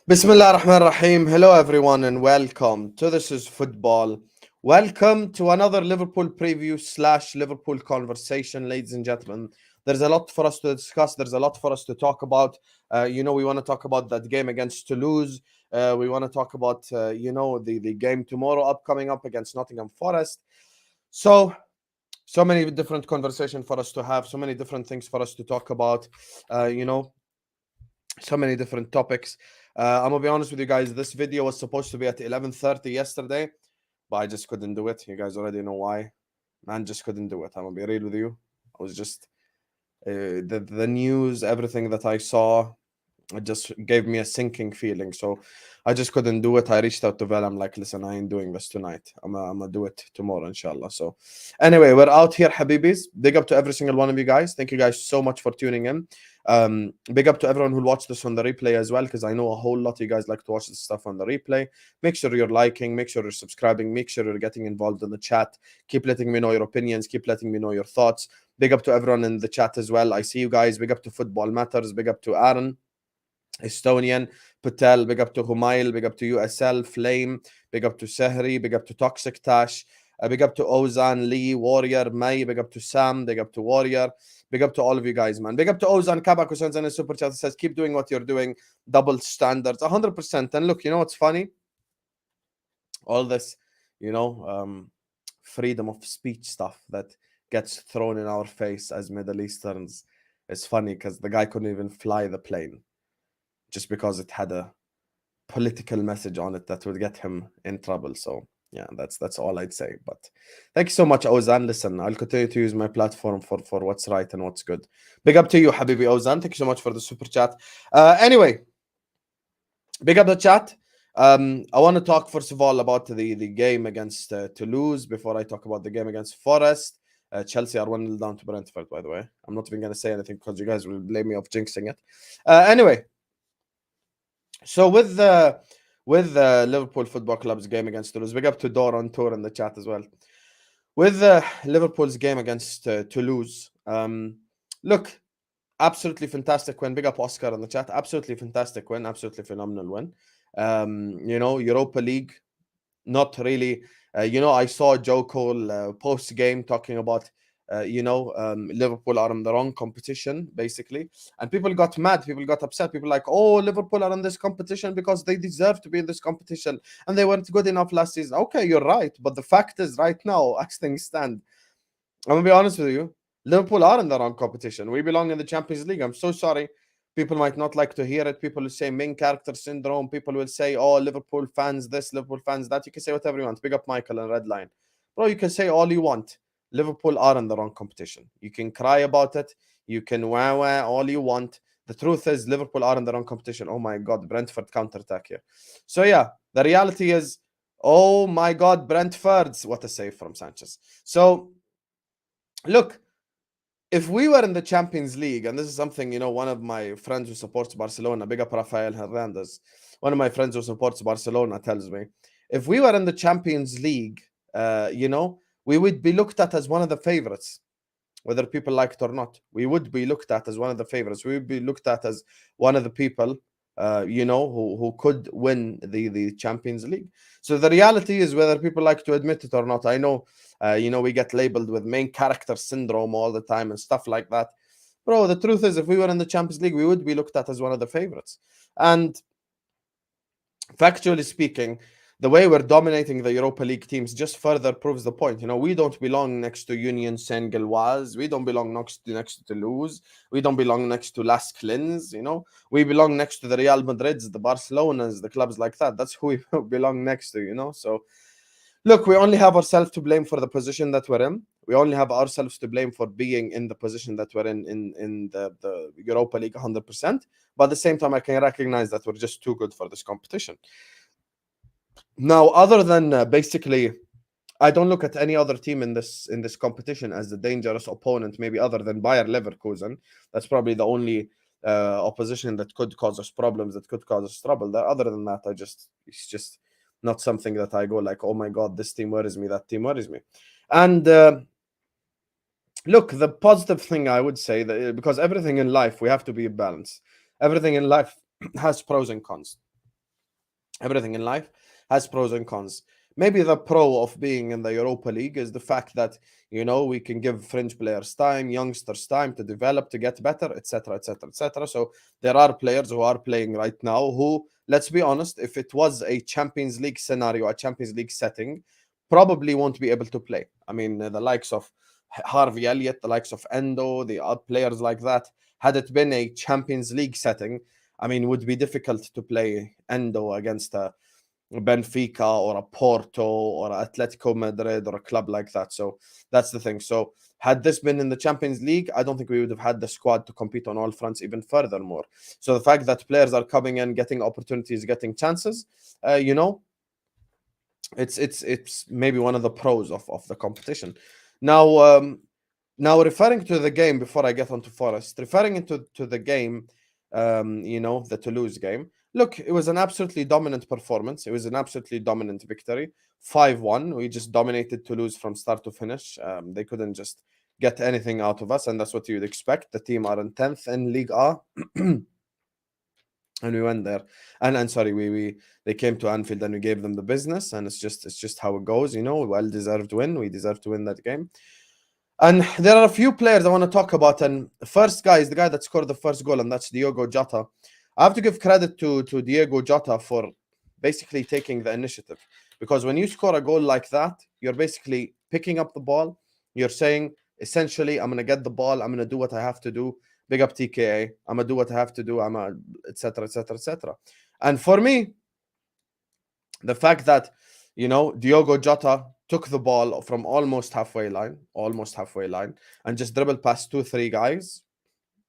Bismillah ar-Rahman ar-Rahim. Hello everyone and welcome to This is Football. Welcome to another Liverpool preview / Liverpool conversation, ladies and gentlemen. There's a lot for us to discuss. There's a lot for us to talk about. We want to talk about that game against Toulouse. We want to talk about, the game tomorrow upcoming up against Nottingham Forest. So many different conversation for us to have. So many different things for us to talk about. So many different topics. I'm gonna be honest with you guys. This video was supposed to be at 11:30 yesterday, but I just couldn't do it. You guys already know why. Man, just couldn't do it. I'm gonna be real with you. I was just the news, everything that I saw, it just gave me a sinking feeling. So I just couldn't do it. I reached out to Val. I'm like, listen, I ain't doing this tonight. I'm gonna do it tomorrow, inshallah. So anyway, we're out here, Habibis. Big up to every single one of you guys. Thank you guys so much for tuning in. Big up to everyone who watched this on the replay as well, because I know a whole lot of you guys like to watch this stuff on the replay. Make sure you're liking, make sure you're subscribing, make sure you're getting involved in the chat. Keep letting me know your opinions, keep letting me know your thoughts. Big up to everyone in the chat as well. I see you guys. Big up to Football Matters. Big up to Aaron, Estonian, Patel, big up to Humail, big up to USL, Flame, big up to Sehri, big up to Toxic Tash, big up to Ozan, Lee, Warrior, May, big up to Sam, big up to Warrior, big up to all of you guys, man. Big up to Ozan, Kabak, sends in a super chat, says, keep doing what you're doing, double standards, 100%. And look, you know what's funny? All this, freedom of speech stuff that gets thrown in our face as Middle Easterns is funny because the guy couldn't even fly the plane just because it had a political message on it that would get him in trouble. So yeah, that's all I'd say. But thank you so much, Ozan. Listen, I'll continue to use my platform for what's right and what's good. Big up to you, Habibi Ozan. Thank you so much for the super chat. Anyway, big up the chat. I want to talk first of all about the game against Toulouse before I talk about the game against Forest. Chelsea are 1-0 down to Brentford, by the way. I'm not even going to say anything because you guys will blame me of jinxing it. Anyway, so with the Liverpool Football Club's game against Toulouse, big up to Dor on tour in the chat as well. With Liverpool's game against Toulouse, look, absolutely fantastic win. Big up Oscar in the chat. Absolutely fantastic win. Absolutely phenomenal win. Europa League, not really. I saw Joe Cole post game talking about Liverpool are in the wrong competition, basically. And people got mad, people got upset. People like, oh, Liverpool are in this competition because they deserve to be in this competition and they weren't good enough last season. Okay, you're right. But the fact is, right now, as things stand, I'm going to be honest with you, Liverpool are in the wrong competition. We belong in the Champions League. I'm so sorry. People might not like to hear it. People will say main character syndrome. People will say, oh, Liverpool fans this, Liverpool fans that. You can say whatever you want. Big up Michael and Redline. Bro, you can say all you want. Liverpool are in the wrong competition. You can cry about it. You can wah all you want. The truth is Liverpool are in the wrong competition. Oh my God, Brentford counter-attack here. So yeah, the reality is, oh my God, Brentford's. What a save from Sanchez. So look, if we were in the Champions League, and this is something, one of my friends who supports Barcelona, big up Rafael Hernandez, one of my friends who supports Barcelona tells me, if we were in the Champions League, we would be looked at as one of the favorites, whether people like it or not. We would be looked at as one of the favorites. We would be looked at as one of the people, who could win the Champions League. So the reality is, whether people like to admit it or not, I know, we get labeled with main character syndrome all the time and stuff like that. Bro, the truth is, if we were in the Champions League, we would be looked at as one of the favorites. And factually speaking, the way we're dominating the Europa League teams just further proves the point. We don't belong next to Union Saint-Gilloise. We don't belong next to Toulouse. We don't belong next to Las Clins. We belong next to the Real Madrids, the Barcelonas, the clubs like that. That's who we belong next to. So look, we only have ourselves to blame for the position that we're in. We only have ourselves to blame for being in the position that we're in the Europa League 100%. But at the same time, I can recognize that we're just too good for this competition. Now, other than basically, I don't look at any other team in this competition as the dangerous opponent, maybe other than Bayer Leverkusen. That's probably the only opposition that could cause us problems, that could cause us trouble. Other than that, it's just not something that I go like, oh my God, this team worries me, that team worries me. And look, the positive thing I would say, that because everything in life, we have to be balanced. Everything in life has pros and cons. Everything in life has pros and cons. Maybe the pro of being in the Europa League is the fact that, you know, we can give fringe players time, youngsters time to develop, to get better, etc., etc., etc. So there are players who are playing right now who, let's be honest, if it was a Champions League scenario, a Champions League setting, probably won't be able to play. I mean, the likes of Harvey Elliott, the likes of Endo, the other players like that, had it been a Champions League setting, I mean, it would be difficult to play Endo against a Benfica or a Porto or Atletico Madrid or a club like that. So that's the thing. So had this been in the Champions League, I don't think we would have had the squad to compete on all fronts even furthermore. So the fact that players are coming in, getting opportunities, getting chances, you know, it's maybe one of the pros of the competition. Now referring to the game before I get onto Forest, referring into the game, you know, the Toulouse game. Look, it was an absolutely dominant performance. It was an absolutely dominant victory. 5-1. We just dominated Toulouse from start to finish. They couldn't just get anything out of us, and that's what you'd expect. The team are in 10th in Ligue A. And we went there, and sorry, we they came to Anfield and we gave them the business, and it's just how it goes, you know. Well deserved win. We deserve to win that game. And there are a few players I want to talk about. And the first guy is the guy that scored the first goal, and that's Diogo Jota. I have to give credit to Diogo Jota for basically taking the initiative, because when you score a goal like that, you're basically picking up the ball. You're saying, essentially, I'm going to get the ball. I'm going to do what I have to do. Big up TKA. I'm going to do what I have to do. I'm a, etc., etc., etc. And for me, the fact that, you know, Diogo Jota took the ball from almost halfway line, and just dribbled past 2-3 guys,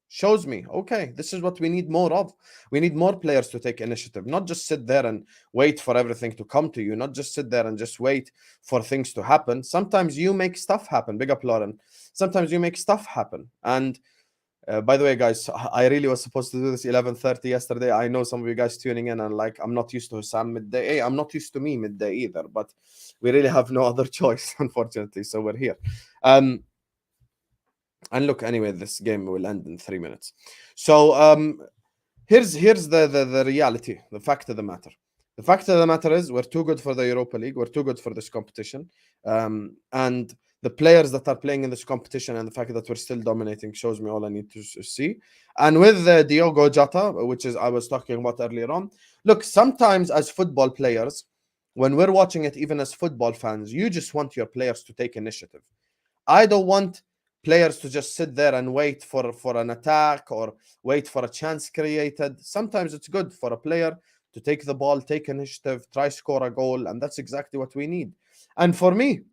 shows me, okay, this is what we need more of. We need more players to take initiative, not just sit there and wait for everything to come to you, not just sit there and just wait for things to happen. Sometimes you make stuff happen. Big up, Lauren. Sometimes you make stuff happen. And by the way, guys, I really was supposed to do this 11:30 yesterday. I know some of you guys tuning in and like, I'm not used to Sam midday. Hey, I'm not used to me midday either, but we really have no other choice, unfortunately. So we're here. And look, anyway, this game will end in 3 minutes. So here's the reality, the fact of the matter. The fact of the matter is we're too good for the Europa League. We're too good for this competition. And the players that are playing in this competition and the fact that we're still dominating shows me all I need to see. And with Diogo Jota, which is I was talking about earlier on, look, sometimes as football players, when we're watching it, even as football fans, you just want your players to take initiative. I don't want players to just sit there and wait for an attack or wait for a chance created. Sometimes it's good for a player to take the ball, take initiative, try score a goal, and that's exactly what we need. And for me,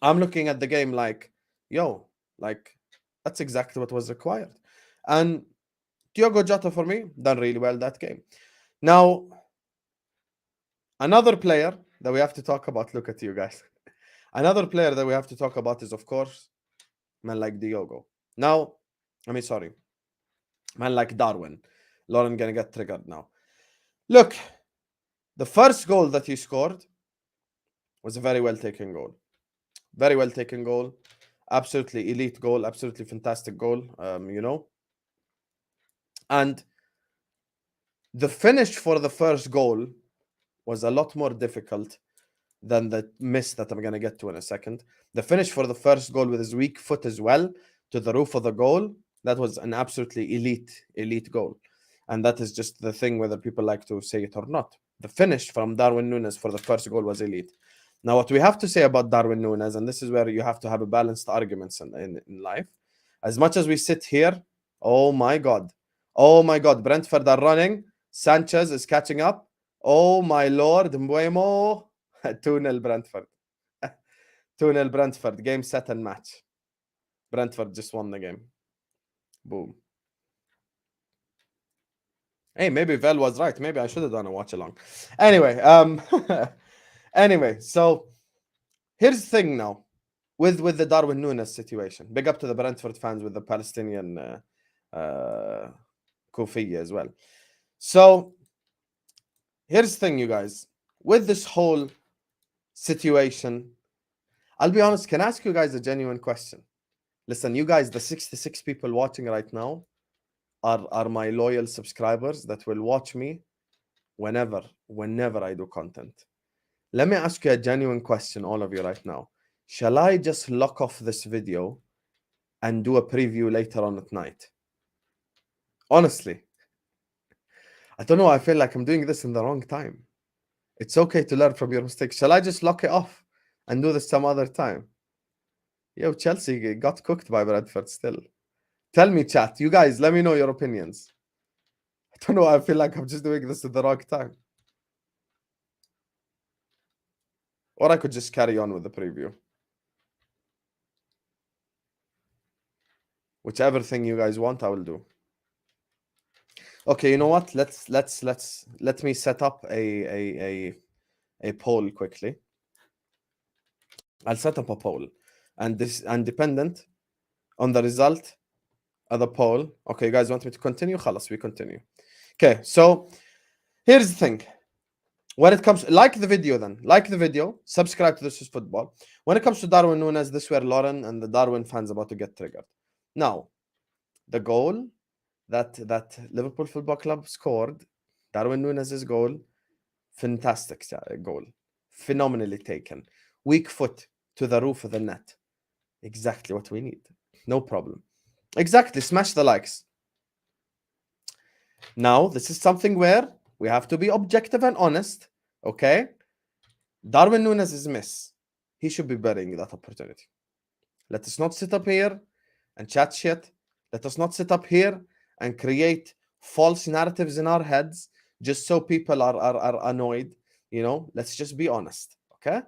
I'm looking at the game like, yo, like, that's exactly what was required. And Diogo Jota, for me, done really well that game. Now, another player that we have to talk about, look at you guys. Another player that we have to talk about is, of course, man like Diogo. Now, sorry, man like Darwin. Lauren gonna get triggered now. Look, the first goal that he scored was a very well taken goal. Very well taken goal. Absolutely elite goal. Absolutely fantastic goal. You know. And the finish for the first goal was a lot more difficult than the miss that I'm going to get to in a second. The finish for the first goal with his weak foot as well to the roof of the goal, that was an absolutely elite goal. And that is just the thing, whether people like to say it or not. The finish from Darwin Nunez for the first goal was elite. Now, what we have to say about Darwin Nunez, and this is where you have to have a balanced arguments in life. As much as we sit here, oh my God, Brentford are running. Sanchez is catching up. Oh my Lord, Mbuemo. 2-0 Brentford. 2-0 Brentford. Game, set, and match. Brentford just won the game. Boom. Hey, maybe Vel was right. Maybe I should have done a watch along. Anyway, anyway, so here's the thing now with the Darwin Nunez situation. Big up to the Brentford fans with the Palestinian Kofiya as well. So here's the thing, you guys. With this whole situation, I'll be honest, can I ask you guys a genuine question? Listen, you guys, the 66 people watching right now are my loyal subscribers that will watch me whenever I do content. Let me ask you a genuine question, all of you right now. Shall I just lock off this video and do a preview later on at night? Honestly, I don't know. I feel like I'm doing this in the wrong time. It's okay to learn from your mistakes. Shall I just lock it off and do this some other time? Yo, Chelsea got cooked by Bradford still. Tell me, chat. You guys, let me know your opinions. I don't know. I feel like I'm just doing this at the wrong time. Or I could just carry on with the preview. Whichever thing you guys want, I will do. Okay, you know what? Let me set up a poll quickly. I'll set up a poll, and dependent on the result of the poll. Okay, you guys want me to continue? Khalas, we continue. Okay, so here's the thing. When it comes, like the video, subscribe to This Is Football. When it comes to Darwin Nunez, this were Lauren and the Darwin fans about to get triggered. Now, the goal that Liverpool Football Club scored, Darwin Nunez's goal, fantastic goal, phenomenally taken. Weak foot to the roof of the net. Exactly what we need. No problem. Exactly, smash the likes. Now, this is something where we have to be objective and honest, okay? Darwin Nunez's miss. He should be burying that opportunity. Let us not sit up here and chat shit. Let us not sit up here and create false narratives in our heads just so people are annoyed. You know, let's just be honest, okay?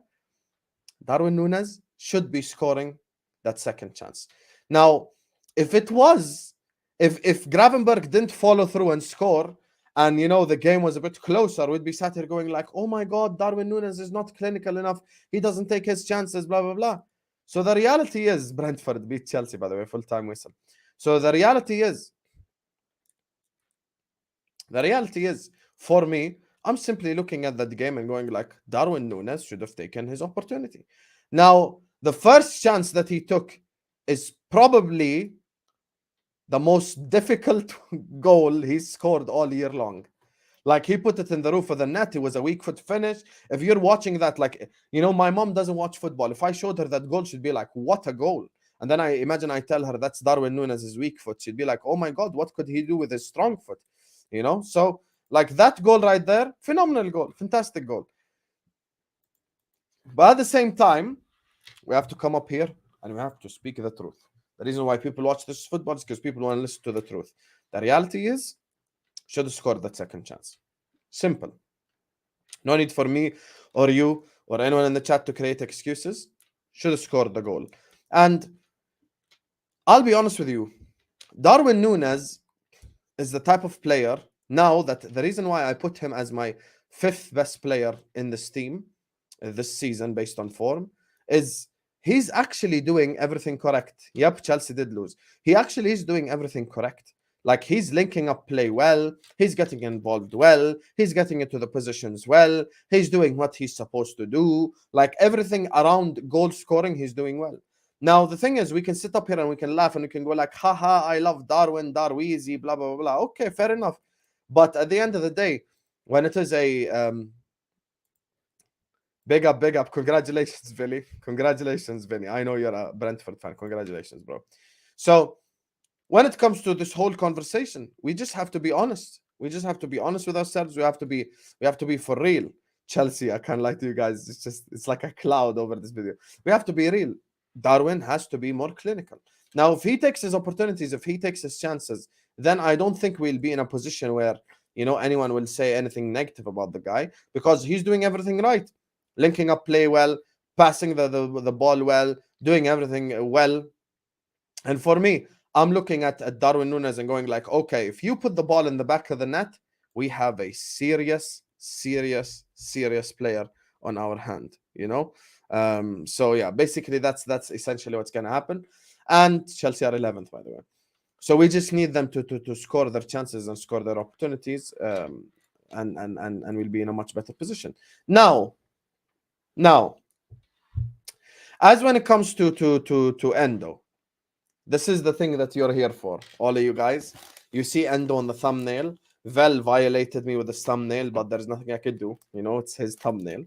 Darwin Nunez should be scoring that second chance. Now, if Gravenberch didn't follow through and score, and, you know, the game was a bit closer, we'd be sat here going like, oh my God, Darwin Nunez is not clinical enough. He doesn't take his chances, blah, blah, blah. So the reality is, Brentford beat Chelsea, by the way, full-time whistle. So the reality is, for me, I'm simply looking at that game and going like, Darwin Nunez should have taken his opportunity. Now, the first chance that he took is probably the most difficult goal he's scored all year long. Like, he put it in the roof of the net. It was a weak foot finish. If you're watching that, like, you know, my mom doesn't watch football. If I showed her that goal, she'd be like, what a goal. And then I tell her that's Darwin Nunez's weak foot. She'd be like, oh my God, what could he do with his strong foot? You know? So, like, that goal right there, phenomenal goal, fantastic goal. But at the same time, we have to come up here and we have to speak the truth. The reason why people watch This Football is because people want to listen to the truth. The reality is, should have scored that second chance. Simple. No need for me or you or anyone in the chat to create excuses. Should have scored the goal. And I'll be honest with you, Darwin Nunez is the type of player, now that the reason why I put him as my 5th best player in this team this season based on form is he's actually doing everything correct. Yep, Chelsea did lose. He actually is doing everything correct. Like, he's linking up play well. He's getting involved well. He's getting into the positions well. He's doing what he's supposed to do. Like, everything around goal scoring, he's doing well. Now, the thing is, we can sit up here and we can laugh and we can go like, haha, I love Darwin, Darweezy, blah, blah, blah, blah. Okay, fair enough. But at the end of the day, when it is a... Big up. Congratulations, Vinny. Congratulations, Vinny. I know you're a Brentford fan. Congratulations, bro. So, when it comes to this whole conversation, we just have to be honest. We just have to be honest with ourselves. We have to be for real. Chelsea, I can't lie to you guys. It's like a cloud over this video. We have to be real. Darwin has to be more clinical. Now, if he takes his opportunities, if he takes his chances, then I don't think we'll be in a position where, you know, anyone will say anything negative about the guy, because he's doing everything right. Linking up play well, passing the ball well, doing everything well. And for me, I'm looking at Darwin Nunez and going like, okay, if you put the ball in the back of the net, we have a serious player on our hand, you know? So yeah, basically that's essentially what's going to happen. And Chelsea are 11th, by the way. So we just need them to score their chances and score their opportunities, and we'll be in a much better position. Now, as when it comes to Endo, this is the thing that you're here for, all of you guys. You see Endo on the thumbnail. Vel violated me with his thumbnail, but there's nothing I could do. You know, it's his thumbnail.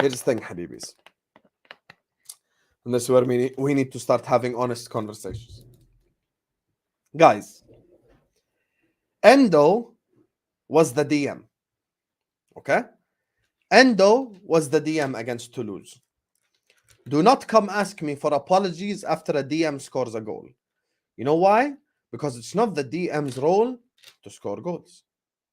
Here's the thing, Habibis. And this is where we need to start having honest conversations. Guys, Endo was the DM. Okay? Endo was the DM against Toulouse. Do not come ask me for apologies after a DM scores a goal. You know why? Because it's not the DM's role to score goals.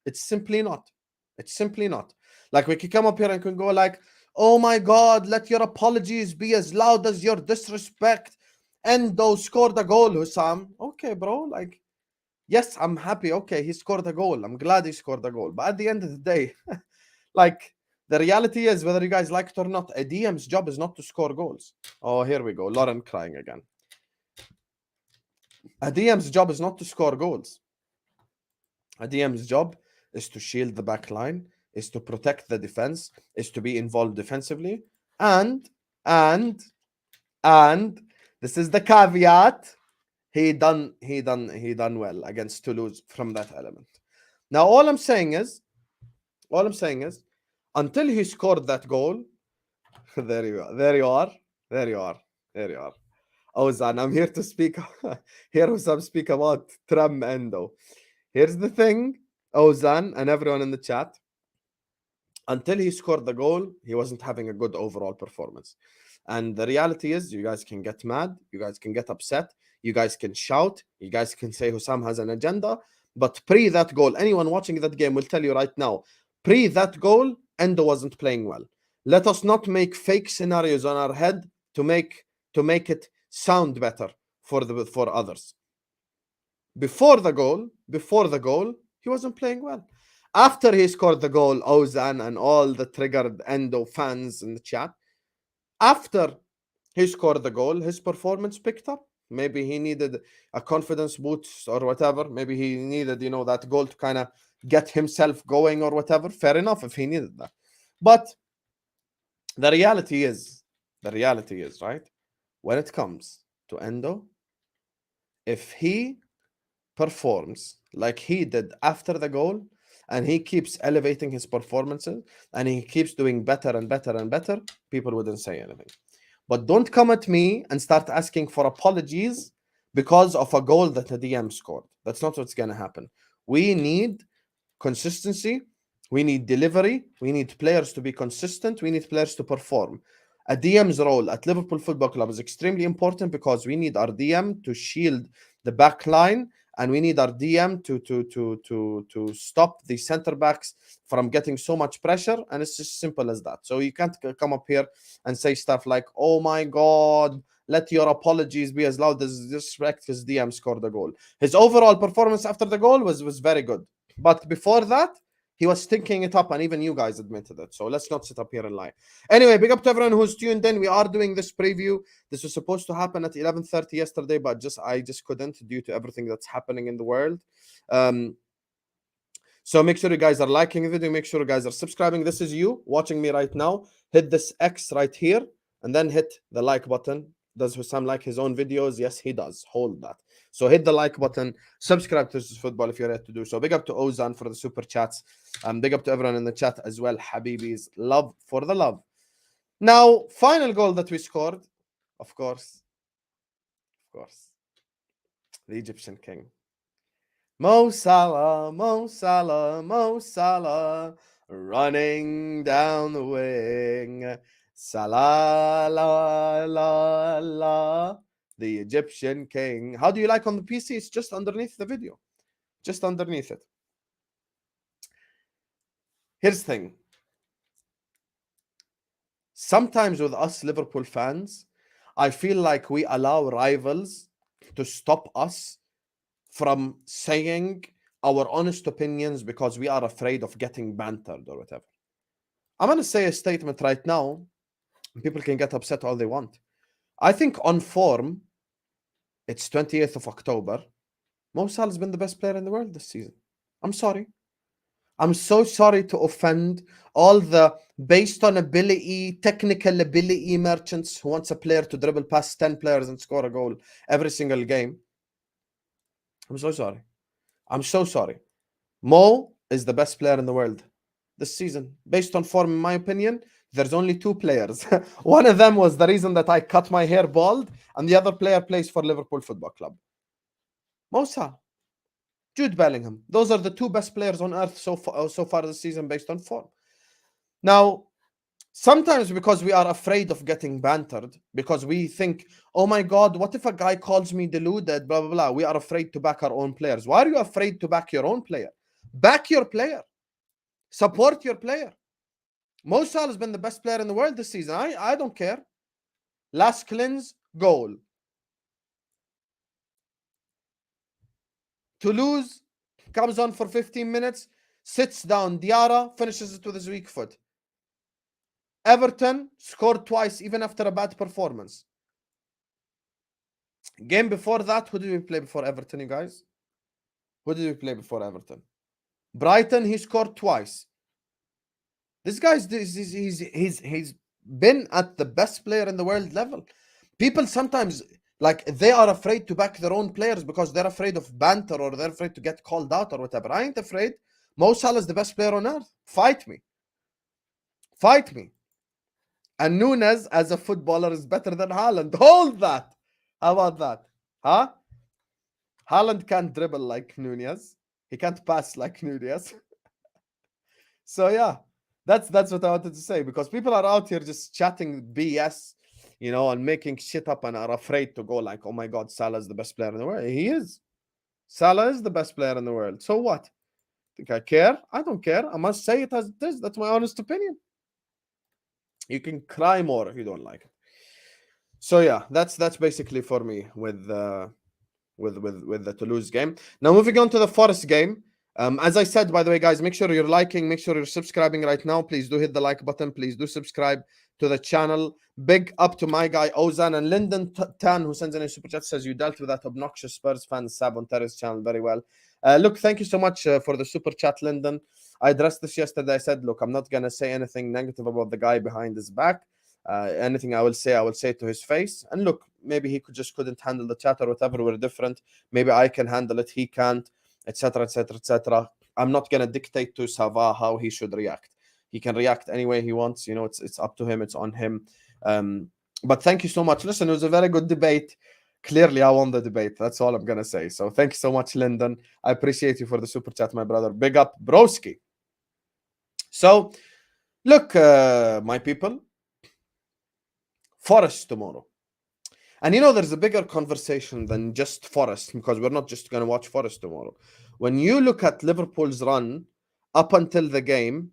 It's simply not. It's simply not. Like, we can come up here and can go like, oh my God, let your apologies be as loud as your disrespect. Endo scored a goal, Hussam. Okay, bro. Like, yes, I'm happy. Okay, he scored a goal. I'm glad he scored a goal. But at the end of the day, like, the reality is, whether you guys like it or not, a DM's job is not to score goals. Oh, here we go. Lauren crying again. A DM's job is not to score goals. A DM's job is to shield the back line, is to protect the defense, is to be involved defensively, and this is the caveat. He done well against Toulouse from that element. Now, all I'm saying is, until he scored that goal, there you are. Ozan, I'm here to speak. Here some speak about Tram Endo. Here's the thing, Ozan and everyone in the chat. Until he scored the goal, he wasn't having a good overall performance. And the reality is, you guys can get mad, you guys can get upset, you guys can shout, you guys can say Hussam has an agenda. But pre that goal, anyone watching that game will tell you right now, pre that goal, Endo wasn't playing well. Let us not make fake scenarios on our head to make it sound better for others. Before the goal, he wasn't playing well. After he scored the goal, Ozan and all the triggered Endo fans in the chat, after he scored the goal, his performance picked up. Maybe he needed a confidence boost or whatever. Maybe he needed, that goal to kind of get himself going or whatever. Fair enough if he needed that. But the reality is, right? When it comes to Endo, if he performs like he did after the goal, and he keeps elevating his performances, and he keeps doing better and better and better, people wouldn't say anything. But don't come at me and start asking for apologies because of a goal that a DM scored. That's not what's going to happen. We need consistency. We need delivery. We need players to be consistent. We need players to perform. A DM's role at Liverpool Football Club is extremely important because we need our DM to shield the back line, and we need our DM to stop the center backs from getting so much pressure. And it's just simple as that. So you can't come up here and say stuff like, oh my God, let your apologies be as loud as disrespect because DM scored the goal. His overall performance after the goal was very good. But before that, he was stinking it up, and even you guys admitted it. So let's not sit up here and lie. Anyway, big up to everyone who's tuned in. We are doing this preview. This was supposed to happen at 11:30 yesterday, but I just couldn't due to everything that's happening in the world. So make sure you guys are liking the video. Make sure you guys are subscribing. This is you watching me right now. Hit this X right here, and then hit the like button. Does Hussam like his own videos? Yes, he does. Hold that. So hit the like button. Subscribe to this football if you're ready to do so. Big up to Ozan for the super chats. Big up to everyone in the chat as well. Habibis, love for the love. Now, final goal that we scored, of course, the Egyptian king. Mo Salah, Mo Salah, Mo Salah, running down the wing. Salah, la, la, la, the Egyptian king. How do you like on the PC? It's just underneath the video. Just underneath it. Here's the thing. Sometimes with us Liverpool fans, I feel like we allow rivals to stop us from saying our honest opinions because we are afraid of getting bantered or whatever. I'm going to say a statement right now. People can get upset all they want. I think on form, it's 28th of October. Mo Salah has been the best player in the world this season. I'm sorry. I'm so sorry to offend all the based on ability, technical ability merchants who wants a player to dribble past 10 players and score a goal every single game. I'm so sorry. I'm so sorry. Mo is the best player in the world this season. Based on form, in my opinion, there's only two players. One of them was the reason that I cut my hair bald, and the other player plays for Liverpool Football Club. Mo Salah, Jude Bellingham. Those are the two best players on earth so far this season based on form. Now, sometimes because we are afraid of getting bantered, because we think, oh my God, what if a guy calls me deluded, blah, blah, blah. We are afraid to back our own players. Why are you afraid to back your own player? Back your player. Support your player. Mo Salah has been the best player in the world this season. I don't care. Last cleanse, goal. Toulouse comes on for 15 minutes, sits down. Diarra finishes it with his weak foot. Everton scored twice, even after a bad performance. Game before that, who did we play before Everton, you guys? Who did we play before Everton? Brighton, he scored twice. This guy's he's been at the best player in the world level. People sometimes, like, they are afraid to back their own players because they're afraid of banter or they're afraid to get called out or whatever. I ain't afraid. Mo Salah is the best player on earth. Fight me. Fight me. And Nunez, as a footballer, is better than Haaland. Hold that. How about that? Huh? Haaland can't dribble like Nunez. He can't pass like Nunez. So yeah, that's what I wanted to say, because people are out here just chatting BS, you know, and making shit up and are afraid to go like, oh my God, Salah is the best player in the world. He is. Salah is the best player in the world. So what? Think I care? I don't care. I must say it as it is. That's my honest opinion. You can cry more if you don't like it. So yeah, that's basically for me with the Toulouse game. Now moving on to the Forest game. As I said, by the way, guys, make sure you're liking, make sure you're subscribing right now. Please do hit the like button. Please do subscribe to the channel. Big up to my guy Ozan and Lyndon Tan, who sends in a super chat, says you dealt with that obnoxious Spurs fan Sab on Terrace channel very well. Look, thank you so much for the super chat, Lyndon. I addressed this yesterday. I said, look, I'm not gonna say anything negative about the guy behind his back. Anything I will say to his face. And look, maybe he couldn't handle the chat or whatever. We're different. Maybe I can handle it. He can't, etc., etc., etc. I'm not gonna dictate to Sava how he should react. He can react any way he wants. You know, it's up to him. It's on him. But thank you so much. Listen, it was a very good debate. Clearly, I won the debate. That's all I'm gonna say. So thank you so much, Lyndon. I appreciate you for the super chat, my brother. Big up, broski. So, look, my people. Forest tomorrow. And you know, there's a bigger conversation than just Forest, because we're not just going to watch Forest tomorrow. When you look at Liverpool's run up until the game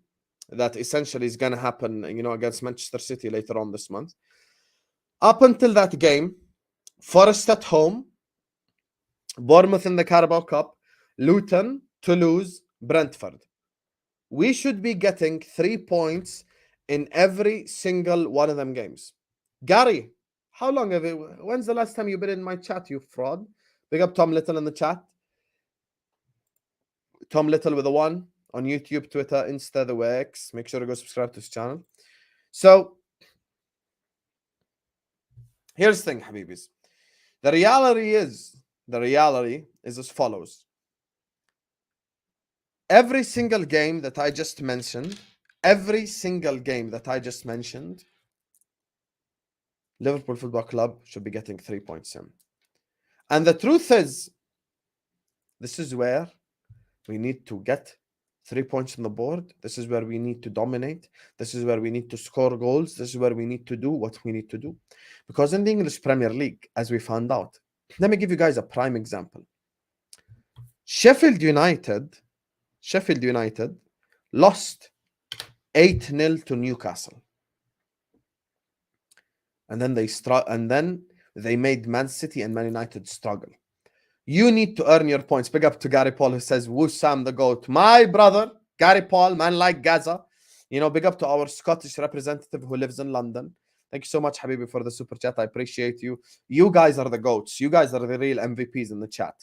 that essentially is going to happen, you know, against Manchester City later on this month, up until that game, Forest at home, Bournemouth in the Carabao Cup, Luton, Toulouse, Brentford. We should be getting 3 points in every single one of them games. Gary, how long have it? When's the last time you've been in my chat, you fraud? Big up Tom Little in the chat. Tom Little with a 1 on YouTube, Twitter, Insta, the X. Make sure to go subscribe to his channel. So, here's the thing, Habibis. The reality is as follows. Every single game that I just mentioned, Liverpool Football Club should be getting 3 points in. And the truth is, this is where we need to get 3 points on the board. This is where we need to dominate. This is where we need to score goals. This is where we need to do what we need to do. Because in the English Premier League, as we found out, let me give you guys a prime example. Sheffield United lost 8-0 to Newcastle. And then they made Man City and Man United struggle. You need to earn your points. Big up to Gary Paul, who says, Woo Sam the GOAT. My brother, Gary Paul, man like Gaza. You know, big up to our Scottish representative who lives in London. Thank you so much, Habibi, for the super chat. I appreciate you. You guys are the GOATs. You guys are the real MVPs in the chat.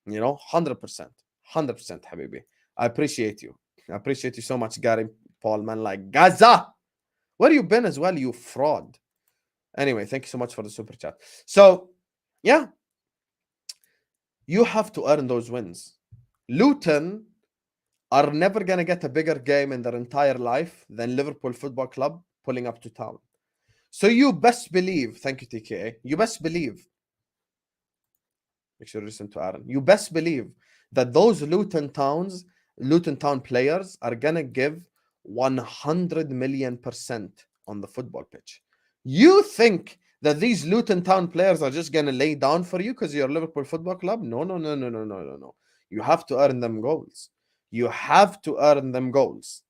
You know, 100%. 100%, Habibi. I appreciate you. I appreciate you so much, Gary Paul, man like Gaza. Where you been as well, you fraud? Anyway, thank you so much for the super chat. So, yeah. You have to earn those wins. Luton are never going to get a bigger game in their entire life than Liverpool Football Club pulling up to town. So you best believe, thank you TKA, you best believe, make sure you listen to Aaron, you best believe that those Luton Town players are going to give 100 million% on the football pitch. You think that these Luton Town players are just going to lay down for you because you're Liverpool Football Club? No. You have to earn them goals. You have to earn them goals.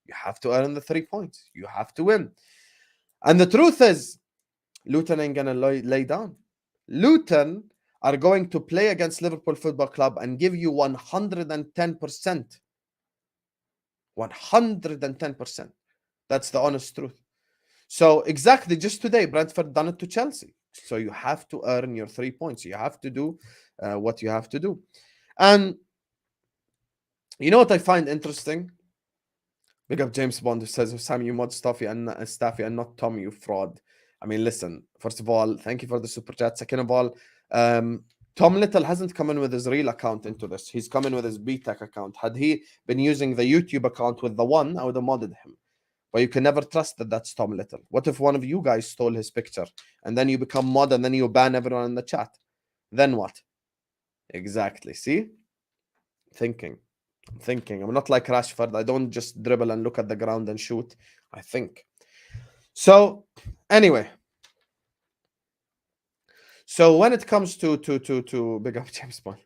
You have to earn the 3 points. You have to win. And the truth is, Luton ain't going to lay down. Luton are going to play against Liverpool Football Club and give you 110%. 110%. That's the honest truth. So exactly, just today, Brentford done it to Chelsea. So you have to earn your 3 points. You have to do what you have to do. And you know what I find interesting? Big up James Bond, who says, Sam, you mod Staffy and not Tom, you fraud. I mean, listen, first of all, thank you for the super chat. Second of all, Tom Little hasn't come in with his real account into this. He's come in with his BTEC account. Had he been using the YouTube account with the one, I would have modded him. But you can never trust that that's Tom Little. What if one of you guys stole his picture and then you become mod and then you ban everyone in the chat? Then what? Exactly. See? Thinking. I'm not like Rashford. I don't just dribble and look at the ground and shoot. I think. So, anyway. So when it comes to big up James Bond.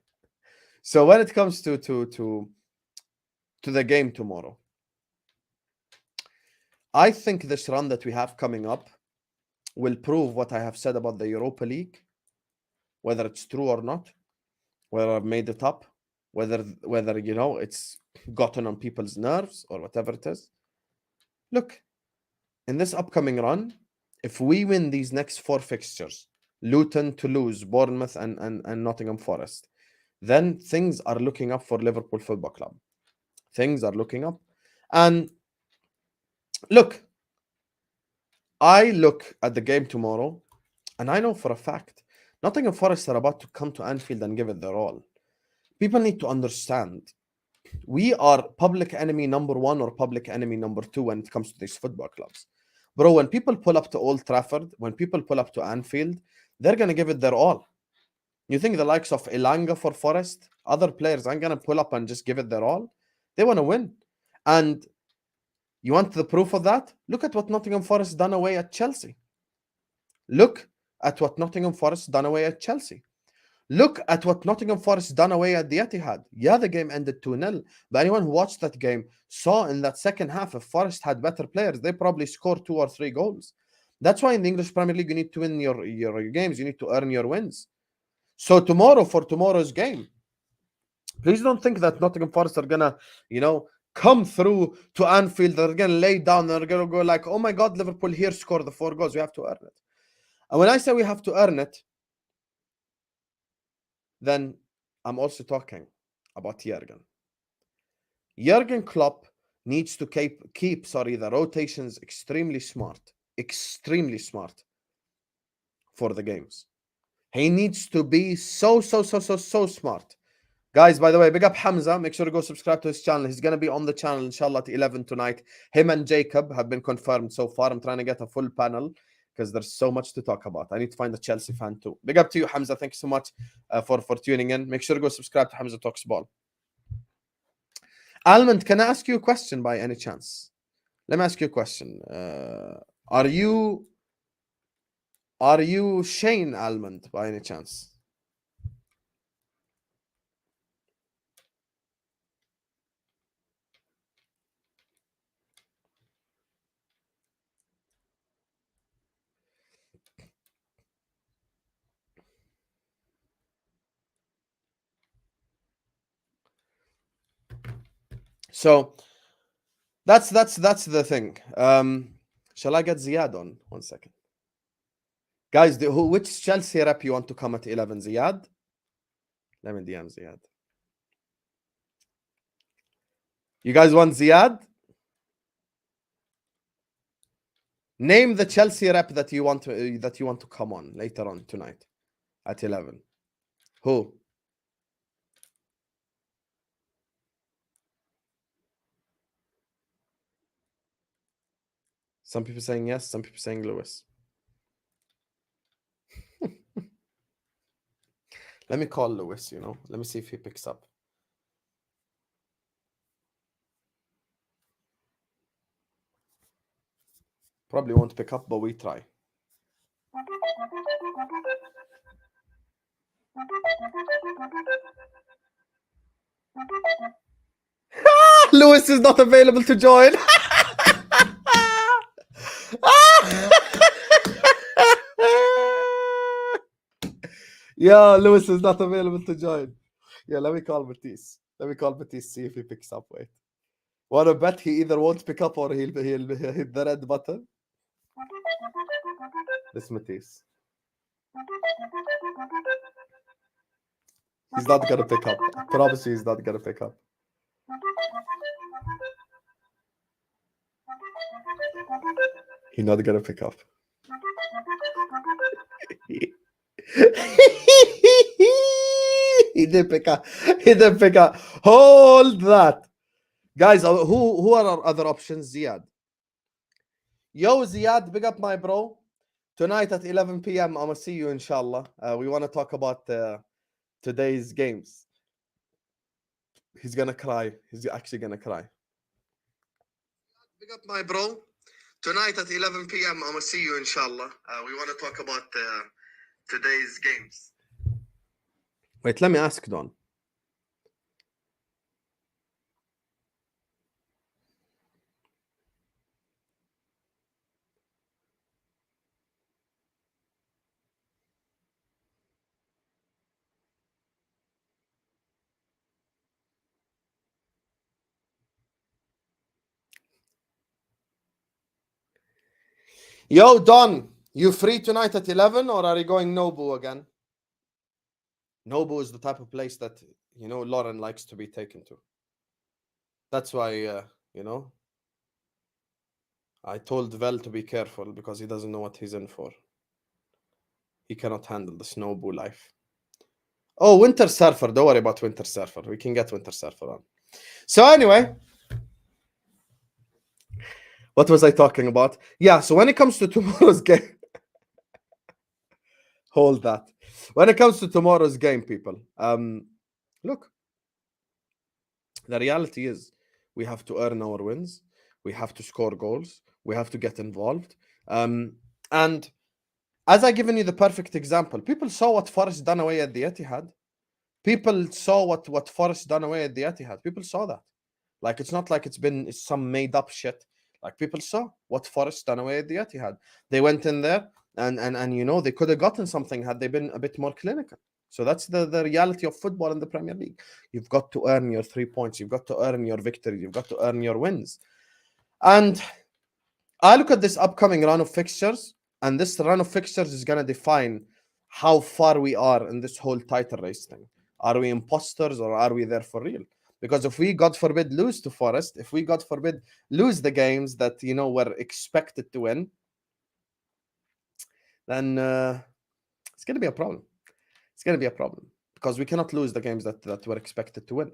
So when it comes to the game tomorrow, I think this run that we have coming up will prove what I have said about the Europa League, whether it's true or not, whether I've made it up, whether you know it's gotten on people's nerves or whatever it is. Look, in this upcoming run, if we win these next 4 fixtures, Luton, Toulouse, Bournemouth, and Nottingham Forest, then things are looking up for Liverpool Football Club. Things are looking up. And look, I look at the game tomorrow, and I know for a fact Nottingham Forest are about to come to Anfield and give it their all. People need to understand, we are public enemy number 1 or public enemy number 2 when it comes to these football clubs. Bro, when people pull up to Old Trafford, when people pull up to Anfield, they're going to give it their all. You think the likes of Elanga for Forest, other players aren't going to pull up and just give it their all? They want to win. And you want the proof of that? Look at what Nottingham Forest done away at Chelsea. Look at what Nottingham Forest done away at Chelsea. Look at what Nottingham Forest done away at the Etihad. Yeah, the game ended 2-0. But anyone who watched that game saw in that second half, if Forest had better players, they probably scored 2 or 3 goals. That's why in the English Premier League, you need to win your games. You need to earn your wins. So tomorrow, for tomorrow's game, please don't think that Nottingham Forest are going to, you know, come through to Anfield. They're going to lay down. They're going to go like, oh my God, Liverpool here scored the 4 goals. We have to earn it. And when I say we have to earn it, then I'm also talking about Jurgen. Jurgen Klopp needs to keep the rotations extremely smart for the games. He needs to be so smart. Guys, by the way, big up Hamza. Make sure to go subscribe to his channel. He's going to be on the channel, inshallah, at 11 tonight. Him and Jacob have been confirmed so far. I'm trying to get a full panel because there's so much to talk about. I need to find a Chelsea fan too. Big up to you, Hamza. Thank you so much for tuning in. Make sure to go subscribe to Hamza Talks Ball. Almond, can I ask you a question by any chance? Let me ask you a question. Are you Shane Almond by any chance? So that's the thing. Shall I get Ziad on? 1 second. Guys, which Chelsea rep you want to come at 11? Ziad? Let me DM Ziad. You guys want Ziad? Name the Chelsea rep that you want to come on later on tonight at 11. Who? Some people saying yes, some people saying Lewis. Let me call Lewis, you know. Let me see if he picks up. Probably won't pick up, but we try. Lewis is not available to join. Yeah, Lewis is not available to join. Yeah, let me call Matisse. See if he picks up. Wait. Wanna bet he either won't pick up or he'll hit the red button? This Matisse. He's not gonna pick up. I promise you he's not gonna pick up. He's not gonna pick up. He didn't pick up. He didn't pick up. Hold that. Guys, who are our other options? Ziad. Yo, Ziad, big up my bro. Tonight at 11 p.m. I'm gonna see you, inshallah. We want to talk about today's games. He's gonna cry. He's actually gonna cry. Big up my bro. Tonight at 11 p.m. I'm gonna see you, inshallah. We want to talk about today's games. Wait, let me ask Don. Yo, Don, you free tonight at 11 or are you going Nobu again? Nobu is the type of place that, you know, Lauren likes to be taken to. That's why, you know, I told Vel to be careful because he doesn't know what he's in for. He cannot handle the Snowboo life. Oh, Winter Surfer. Don't worry about Winter Surfer. We can get Winter Surfer on. So anyway, what was I talking about? Yeah, so when it comes to tomorrow's game, hold that. When it comes to tomorrow's game, people, look, the reality is we have to earn our wins. We have to score goals. We have to get involved. And as I've given you the perfect example, people saw what Forest done away at the Etihad. People saw what Forest done away at the Etihad. People saw that. Like, it's not like it's some made up shit. Like, people saw what Forest done away at the Etihad. They went in there and you know, they could have gotten something had they been a bit more clinical. So that's the reality of football in the Premier League. You've got to earn your 3 points. You've got to earn your victory. You've got to earn your wins. And I look at this upcoming run of fixtures, and this run of fixtures is going to define how far we are in this whole title race thing. Are we imposters or are we there for real? Because if we, God forbid, lose to Forest, if we, God forbid, lose the games that, you know, we're expected to win, then it's going to be a problem. It's going to be a problem because we cannot lose the games that we're expected to win.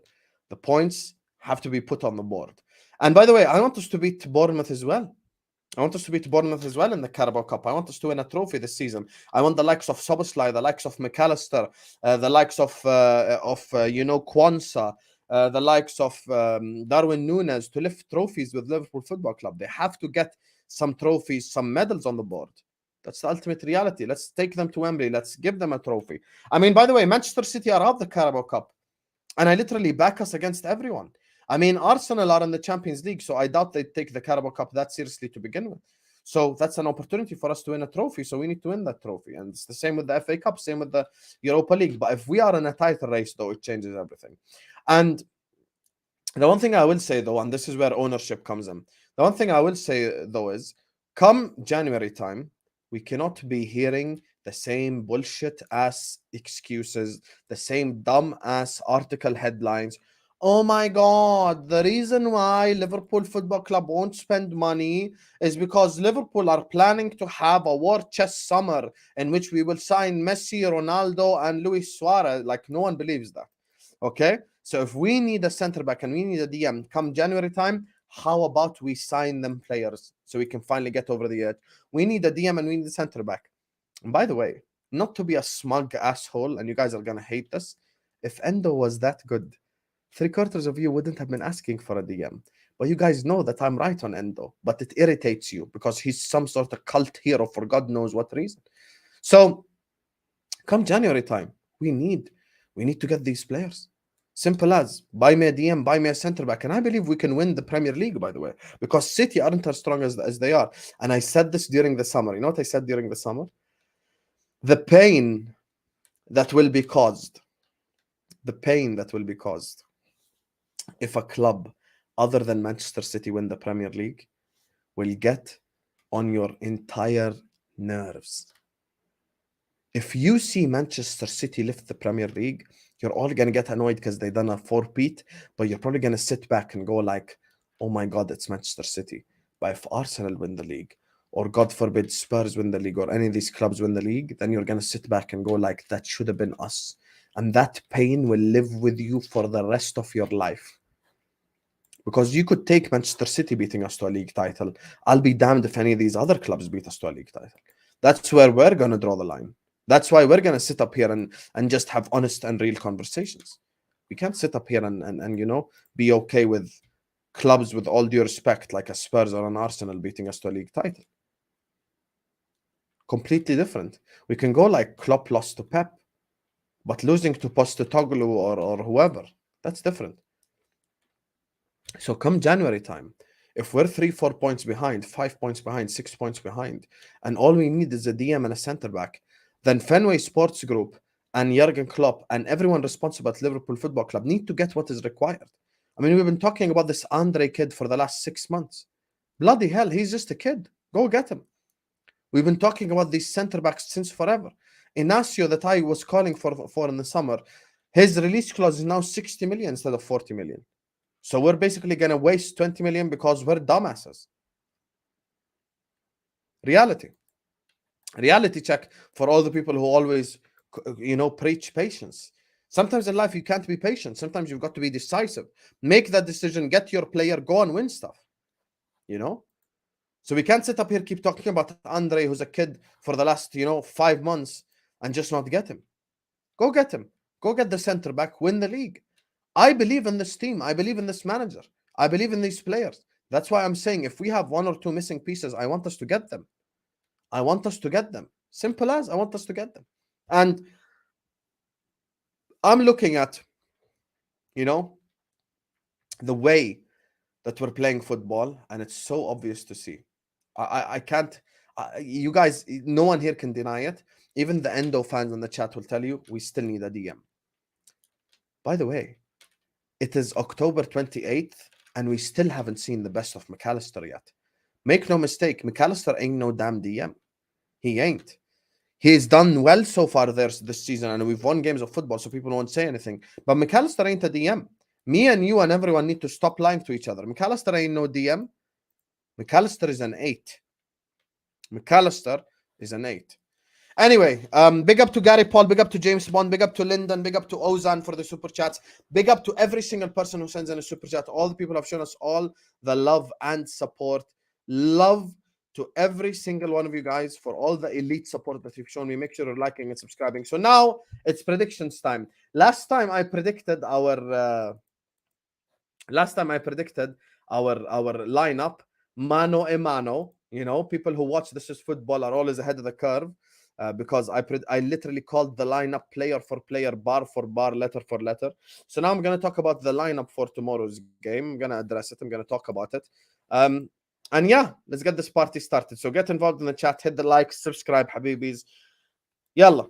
The points have to be put on the board. And by the way, I want us to beat Bournemouth as well. I want us to beat Bournemouth as well in the Carabao Cup. I want us to win a trophy this season. I want the likes of Szoboszlai, the likes of McAllister, the likes of you know, Kwanzaa, the likes of Darwin Nunez to lift trophies with Liverpool Football Club. They have to get some trophies, some medals on the board. That's the ultimate reality. Let's take them to Wembley. Let's give them a trophy. I mean, by the way, Manchester City are out the Carabao Cup, and I literally back us against everyone. I mean, Arsenal are in the Champions League, so I doubt they'd take the Carabao Cup that seriously to begin with. So that's an opportunity for us to win a trophy, so we need to win that trophy. And it's the same with the FA Cup, same with the Europa League. But if we are in a title race, though, it changes everything. And the one thing I will say, though, and this is where ownership comes in, the one thing I will say, though, is come January time, we cannot be hearing the same bullshit-ass excuses, the same dumb-ass article headlines. Oh my God, the reason why Liverpool Football Club won't spend money is because Liverpool are planning to have a war chest summer in which we will sign Messi, Ronaldo, and Luis Suarez. Like, no one believes that. Okay? So if we need a centre back and we need a DM come January time, how about we sign them players so we can finally get over the edge. We need a DM and we need a centre back. And by the way, not to be a smug asshole, and you guys are gonna hate this, if Endo was that good, 3/4 of you wouldn't have been asking for a DM. But you guys know that I'm right on Endo, but it irritates you because he's some sort of cult hero for God knows what reason. So come January time, we need to get these players. Simple as buy me a DM, buy me a centre back, and I believe we can win the Premier League, by the way, because City aren't as strong as they are. And I said this during the summer. You know what I said during the summer? The pain that will be caused, if a club other than Manchester City win the Premier League will get on your entire nerves. If you see Manchester City lift the Premier League, you're all going to get annoyed because they done a four-peat, but you're probably going to sit back and go like, oh my God, it's Manchester City. But if Arsenal win the league, or God forbid Spurs win the league, or any of these clubs win the league, then you're going to sit back and go like, that should have been us. And that pain will live with you for the rest of your life. Because you could take Manchester City beating us to a league title. I'll be damned if any of these other clubs beat us to a league title. That's where we're going to draw the line. That's why we're going to sit up here and just have honest and real conversations. We can't sit up here and you know, be okay with clubs, with all due respect, like a Spurs or an Arsenal beating us to a league title. Completely different. We can go like Klopp lost to Pep, but losing to Postecoglou or whoever, that's different. So come January time, if we're 3-4 points behind, 5 points behind, 6 points behind, and all we need is a DM and a centre back, then Fenway Sports Group and Jurgen Klopp and everyone responsible at Liverpool Football Club need to get what is required. I mean, we've been talking about this Andre kid for the last 6 months. Bloody hell, he's just a kid. Go get him. We've been talking about these centre backs since forever. Inacio, that I was calling for in the summer, his release clause is now 60 million instead of 40 million. So we're basically going to waste 20 million because we're dumbasses. Reality check for all the people who always, you know, preach patience. Sometimes in life you can't be patient. Sometimes you've got to be decisive. Make that decision, get your player, go and win stuff. You know? So we can't sit up here, keep talking about Andre, who's a kid for the last, you know, 5 months and just not get him. Go get him. Go get the centre back, win the league. I believe in this team. I believe in this manager. I believe in these players. That's why I'm saying if we have 1 or 2 missing pieces, I want us to get them. I want us to get them. Simple as I want us to get them. And I'm looking at, you know, the way that we're playing football, and it's so obvious to see. I can't, you guys, no one here can deny it. Even the Endo fans in the chat will tell you we still need a DM. By the way, it is October 28th, and we still haven't seen the best of McAllister yet. Make no mistake, McAllister ain't no damn DM. He ain't. He's done well so far this season, and we've won games of football, so people won't say anything. But McAllister ain't a DM. Me and you and everyone need to stop lying to each other. McAllister ain't no DM. McAllister is an 8. McAllister is an 8. Anyway, big up to Gary Paul, big up to James Bond, big up to Lyndon, big up to Ozan for the super chats, big up to every single person who sends in a super chat. All the people have shown us all the love and support. Love to every single one of you guys for all the elite support that you've shown me. Make sure you're liking and subscribing. So now it's predictions time. Last time I predicted our lineup, mano a mano. You know, people who watch This Is Football are always ahead of the curve. Because I literally called the lineup player for player, bar for bar, letter for letter. So now I'm going to talk about the lineup for tomorrow's game. I'm going to address it. I'm going to talk about it. And yeah, let's get this party started. So get involved in the chat, hit the like, subscribe, habibis. Yalla.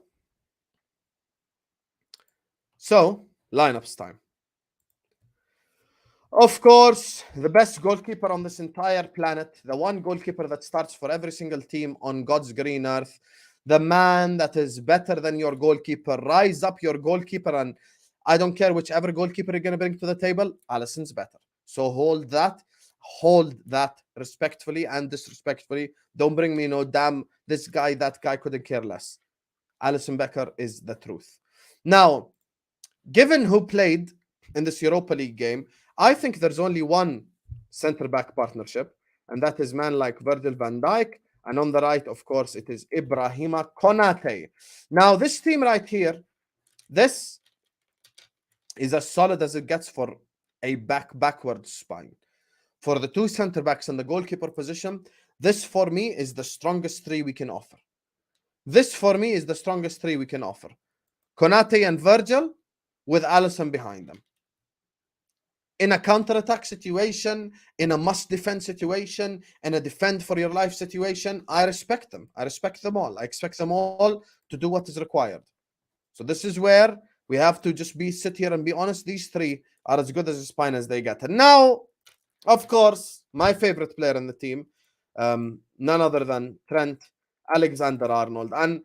So, lineups time. Of course, the best goalkeeper on this entire planet, the one goalkeeper that starts for every single team on God's green earth, the man that is better than your goalkeeper. Rise up your goalkeeper, and I don't care whichever goalkeeper you're going to bring to the table, Alisson's better. So hold that respectfully and disrespectfully. Don't bring me no damn this guy, that guy, couldn't care less. Alisson Becker is the truth. Now, given who played in this Europa League game, I think there's only one centre-back partnership, and that is man like Virgil van Dijk. And on the right, of course, it is Ibrahima Konate. Now, this team right here, this is as solid as it gets for a backward spine. For the two center backs and the goalkeeper position, this for me is the strongest three we can offer. This for me is the strongest three we can offer. Konate and Virgil with Alisson behind them. In a counter-attack situation, in a must-defend situation, in a defend for your life situation, I respect them. I respect them all. I expect them all to do what is required. So this is where we have to just sit here and be honest. These three are as good as a spine as they get. And now, of course, my favorite player in the team, none other than Trent Alexander-Arnold. And,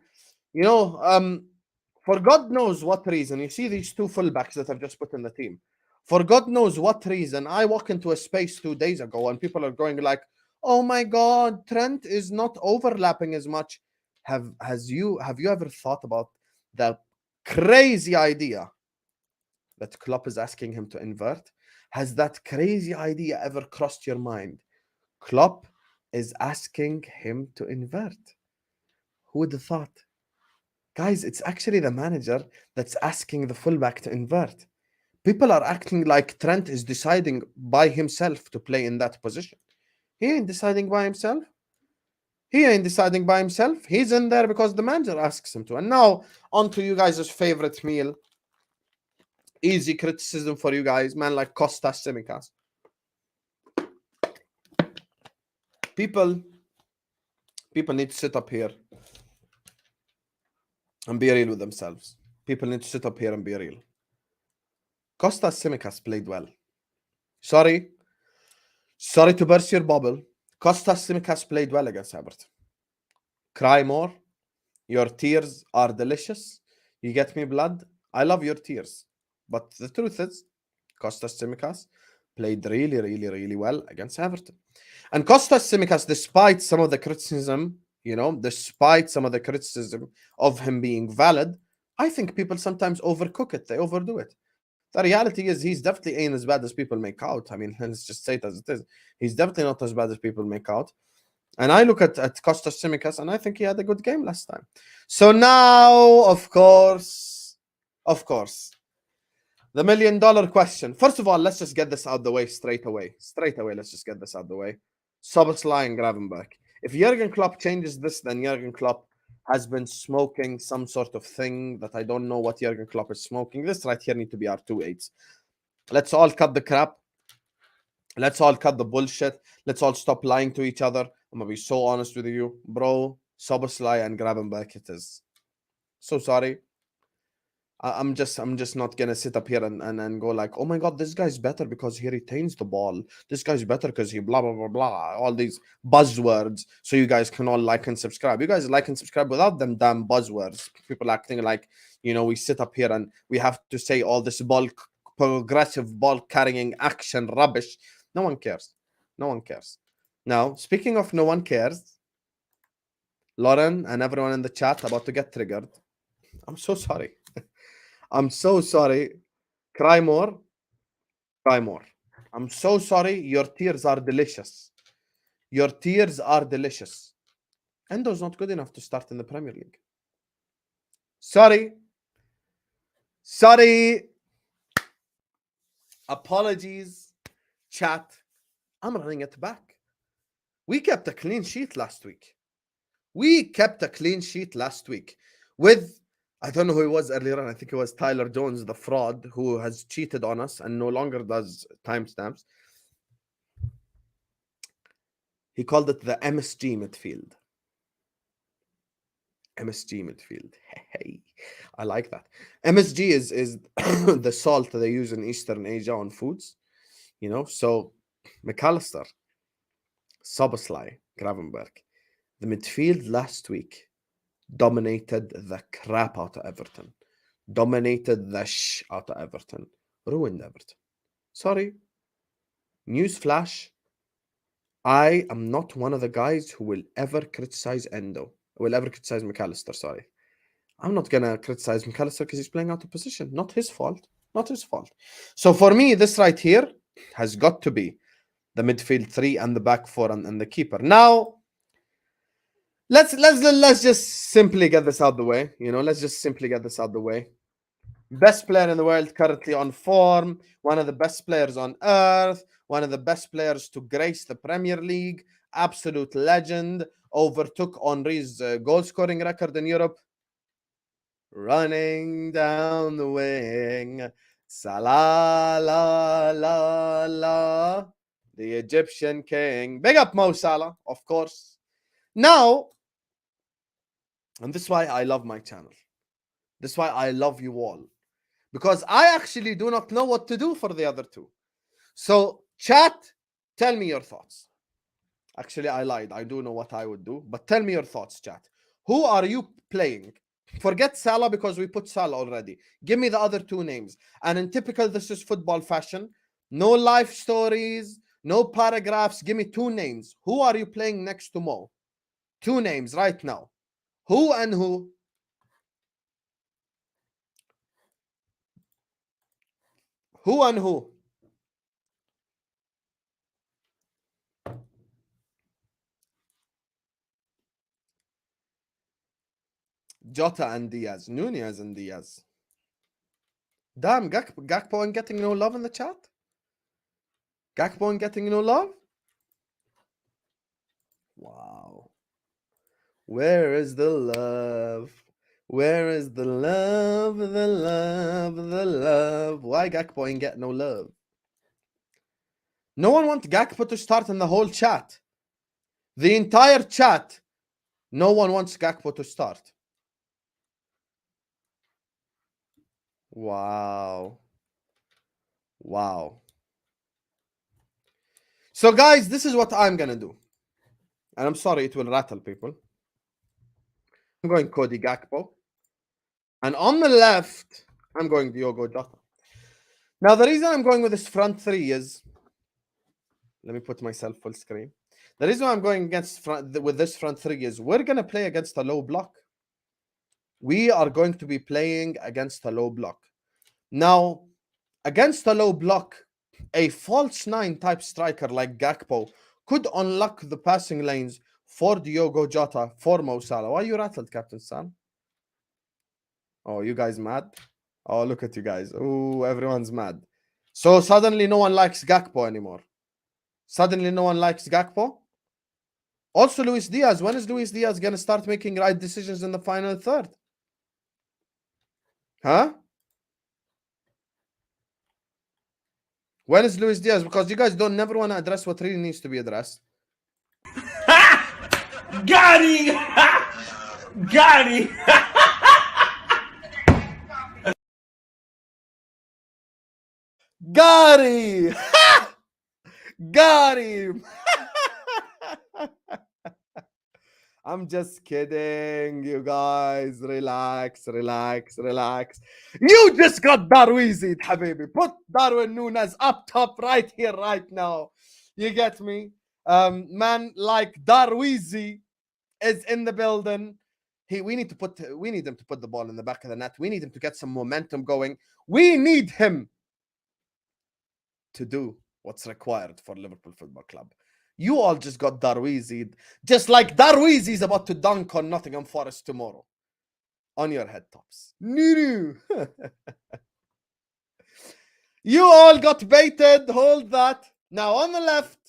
you know, for God knows what reason, you see these two fullbacks that I've just put in the team. For God knows what reason, I walk into a space 2 days ago and people are going like, oh my God, Trent is not overlapping as much. Have you ever thought about the crazy idea that Klopp is asking him to invert? Has that crazy idea ever crossed your mind? Klopp is asking him to invert. Who would have thought? Guys, it's actually the manager that's asking the fullback to invert. People are acting like Trent is deciding by himself to play in that position. He ain't deciding by himself. He ain't deciding by himself. He's in there because the manager asks him to. And now, on to you guys' favorite meal. Easy criticism for you guys. Man like Kostas Tsimikas. People need to sit up here and be real with themselves. People need to sit up here and be real. Kostas Tsimikas played well. Sorry to burst your bubble. Kostas Tsimikas played well against Everton. Cry more. Your tears are delicious. You get me, blood? I love your tears. But the truth is, Kostas Tsimikas played really, really, really well against Everton. And Kostas Tsimikas, despite some of the criticism, despite some of the criticism of him being valid, I think people sometimes overcook it. They overdo it. The reality is he's definitely ain't as bad as people make out. I mean, let's just say it as it is. He's definitely not as bad as people make out. And I look at Kostas Tsimikas and I think he had a good game last time. So now, of course, the $1 million question. First of all, let's just get this out the way straight away. Let's just get this out the way. Szoboszlai and Gravenberch. If Jurgen Klopp changes this, then Jurgen Klopp has been smoking some sort of thing that I don't know what Jurgen Klopp is smoking. This right here need to be our 2-8s. Let's all cut the crap. Let's all cut the bullshit. Let's all stop lying to each other. I'm going to be so honest with you. Bro, Szoboszlai and Gravenberch it is. So sorry. I'm just not going to sit up here and go like, oh my God, this guy's better because he retains the ball. This guy's better because he blah, blah, blah, blah. All these buzzwords. So you guys can all like and subscribe. You guys like and subscribe without them damn buzzwords. People acting like, we sit up here and we have to say all this progressive ball carrying action rubbish. No one cares. No one cares. Now, speaking of no one cares, Lauren and everyone in the chat about to get triggered. I'm so sorry. I'm so sorry. Cry more. Cry more. I'm so sorry. Your tears are delicious. Your tears are delicious. Endo's not good enough to start in the Premier League. Sorry. Apologies, chat. I'm running it back. We kept a clean sheet last week. With, I don't know who it was earlier on. I think it was Tyler Jones, the fraud, who has cheated on us and no longer does timestamps. He called it the MSG midfield. MSG midfield. Hey, I like that. MSG is the salt that they use in Eastern Asia on foods. So McAllister, Szoboszlai, Gravenberch. The midfield last week dominated the crap out of Everton. Dominated the out of Everton. Ruined Everton. Sorry. Newsflash. I am not one of the guys who will ever criticize Endo. Will ever criticize McAllister, sorry. I'm not going to criticize McAllister because he's playing out of position. Not his fault. So for me, this right here has got to be the midfield three and the back four and the keeper. Now, let's just simply get this out the way. You know, let's just simply get this out the way. Best player in the world, currently on form, one of the best players on earth, one of the best players to grace the Premier League, absolute legend, overtook Henry's goal-scoring record in Europe. Running down the wing, Salah, la, la, la, the Egyptian king. Big up Mo Salah, of course. Now, and this is why I love my channel. This is why I love you all. Because I actually do not know what to do for the other two. So, chat, tell me your thoughts. Actually, I lied. I do know what I would do. But tell me your thoughts, chat. Who are you playing? Forget Salah because we put Salah already. Give me the other two names. And in typical This Is Football fashion, no life stories, no paragraphs. Give me two names. Who are you playing next to Mo? Two names right now. Who and who? Who and who? Jota and Diaz. Nunez and Diaz. Damn, Gakpo ain't getting no love in the chat? Gakpo ain't getting no love? Wow. Where is the love? Where is the love, the love, the love? Why Gakpo ain't get no love? No one wants Gakpo to start in the whole chat. The entire chat, no one wants Gakpo to start. Wow. Wow. So guys, this is what I'm gonna do. And I'm sorry, it will rattle people. I'm going Cody Gakpo. And on the left, I'm going Diogo Jota. Now, the reason I'm going with this front three is, let me put myself full screen. The reason I'm going with this front three is we're going to play against a low block. We are going to be playing against a low block. Now, against a low block, a false nine type striker like Gakpo could unlock the passing lanes for Diogo Jota, for Mo Salah. Why are you rattled, Captain Sam? Oh, you guys mad? Oh, look at you guys. Oh, everyone's mad. So suddenly no one likes Gakpo anymore. Suddenly no one likes Gakpo. Also, Luis Diaz. When is Luis Diaz going to start making right decisions in the final third? Huh? When is Luis Diaz? Because you guys don't never want to address what really needs to be addressed. Got him! Got him! Got him! Got him! I'm just kidding, you guys. Relax, relax, relax. You just got Darwizi, habibi. Put Darwin Nunez up top right here, right now. You get me? Man like Darwizi is in the building. We need him to put the ball in the back of the net. We need him to get some momentum going. We need him to do what's required for Liverpool Football Club. You all just got Darwizi, just like Darwizi is about to dunk on Nottingham Forest tomorrow. On your head tops. You all got baited. Hold that. Now on the left,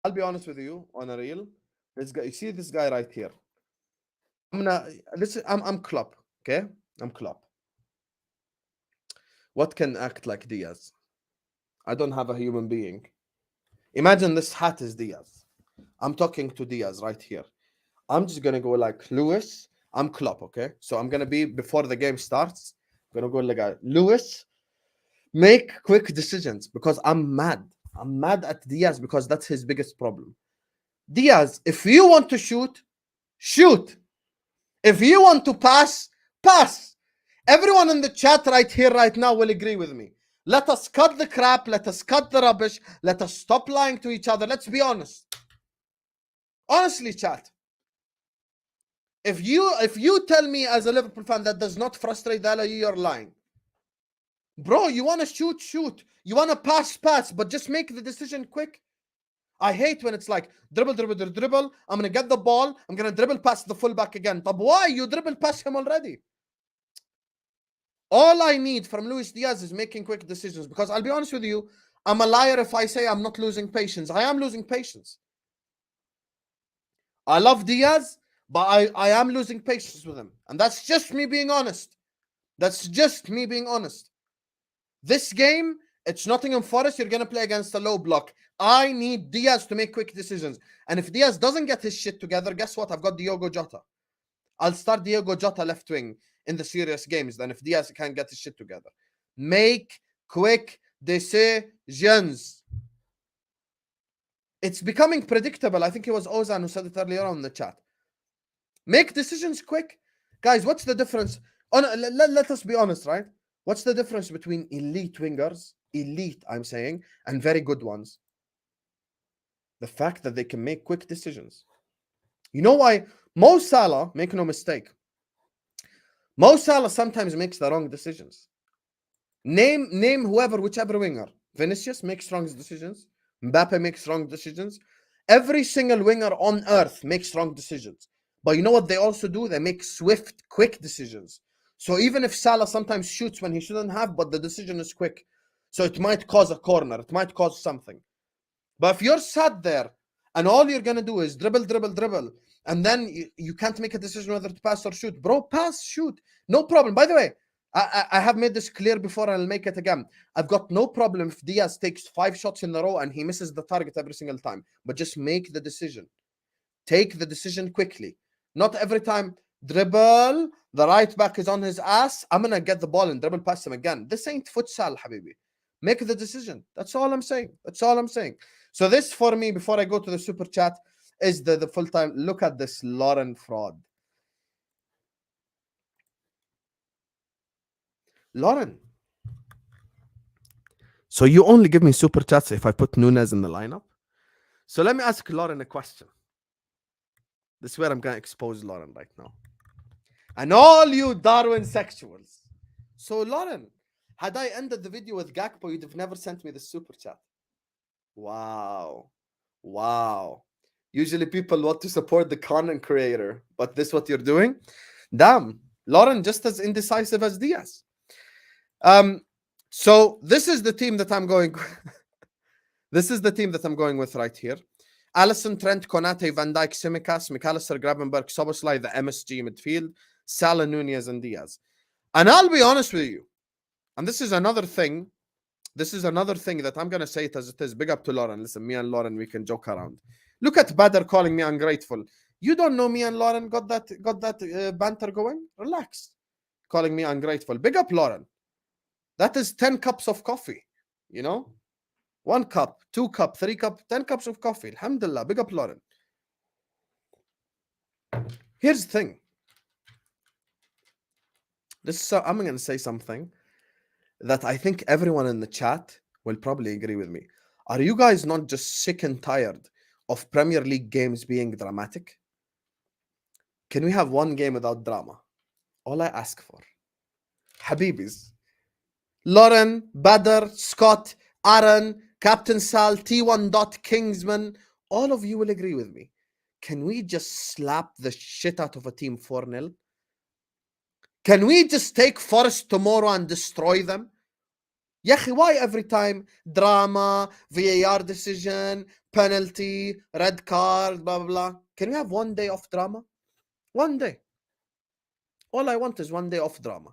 I'll be honest with you, on a reel. This guy, you see this guy right here. I'm Klopp, okay? I'm Klopp. What can act like Diaz? I don't have a human being. Imagine this hat is Diaz. I'm talking to Diaz right here. I'm just going to go like Lewis. I'm Klopp, okay? So I'm going to be, before the game starts, I'm going to go like Lewis, make quick decisions because I'm mad. I'm mad at Diaz because that's his biggest problem. Diaz, if you want to shoot, shoot. If you want to pass, pass. Everyone in the chat right here, right now will agree with me. Let us cut the crap. Let us cut the rubbish. Let us stop lying to each other. Let's be honest. Honestly, chat. If you tell me as a Liverpool fan that does not frustrate Dala, you're lying. Bro, you want to shoot. You want to pass, but just make the decision quick. I hate when it's like dribble. I'm going to get the ball. I'm going to dribble past the fullback again. But why? You dribble past him already. All I need from Luis Diaz is making quick decisions, because I'll be honest with you, I'm a liar if I say I'm not losing patience. I am losing patience. I love Diaz, but I am losing patience with him. And that's just me being honest. That's just me being honest. This game, it's Nottingham Forest. You're going to play against a low block. I need Diaz to make quick decisions. And if Diaz doesn't get his shit together, guess what? I've got Diogo Jota. I'll start Diogo Jota left wing in the serious games then if Diaz can't get his shit together. Make quick decisions. It's becoming predictable. I think it was Ozan who said it earlier on in the chat. Make decisions quick. Guys, what's the difference? Let us be honest, right? What's the difference between elite wingers, elite, I'm saying, and very good ones? The fact that they can make quick decisions. You know why? Mo Salah, make no mistake, Mo Salah sometimes makes the wrong decisions. Name whichever winger. Vinicius makes wrong decisions. Mbappe makes wrong decisions. Every single winger on earth makes wrong decisions. But you know what they also do? They make swift, quick decisions. So even if Salah sometimes shoots when he shouldn't have, but the decision is quick. So it might cause a corner. It might cause something. But if you're sat there and all you're going to do is dribble, and then you can't make a decision whether to pass or shoot. Bro, pass, shoot. No problem. By the way, I have made this clear before and I'll make it again. I've got no problem if Diaz takes 5 shots in a row and he misses the target every single time. But just make the decision. Take the decision quickly. Not every time dribble, the right back is on his ass, I'm going to get the ball and dribble past him again. This ain't futsal, habibi. Make the decision. That's all I'm saying. That's all I'm saying. So this for me, before I go to the super chat, is the full-time. Look at this Lauren fraud. Lauren. So you only give me super chats if I put Nunez in the lineup? So let me ask Lauren a question. This is where I'm going to expose Lauren right now. And all you Darwin sexuals. So Lauren, had I ended the video with Gakpo, you'd have never sent me the super chat. Wow. Usually people want to support the content creator, but this is what you're doing? Damn. Lauren, just as indecisive as Diaz. So this is the team that I'm going this is the team that I'm going with right here. Alisson, Trent, Konate, Van Dijk, Tsimikas, McAllister, Gravenberch, Szoboszlai, the MSG midfield, Salah, Nunez, and Diaz. And I'll be honest with you, and this is another thing that I'm going to say it as it is. Big up to Lauren. Listen, me and Lauren, we can joke around. Look at Badr calling me ungrateful. You don't know me and Lauren got that banter going? Relax. Calling me ungrateful. Big up, Lauren. That is 10 cups of coffee, you know? 1 cup, 2 cup, 3 cup, 10 cups of coffee. Alhamdulillah. Big up, Lauren. Here's the thing. I'm going to say something that I think everyone in the chat will probably agree with me. Are you guys not just sick and tired of Premier League games being dramatic? Can we have one game without drama? All I ask for. Habibis. Lauren, Badr, Scott, Aaron, Captain Sal, T1. Kingsman, all of you will agree with me. Can we just slap the shit out of a team 4-0? Can we just take Forest tomorrow and destroy them? Yahi, why every time drama, VAR decision, penalty, red card, blah, blah, blah? Can we have 1 day off drama? 1 day. All I want is 1 day off drama.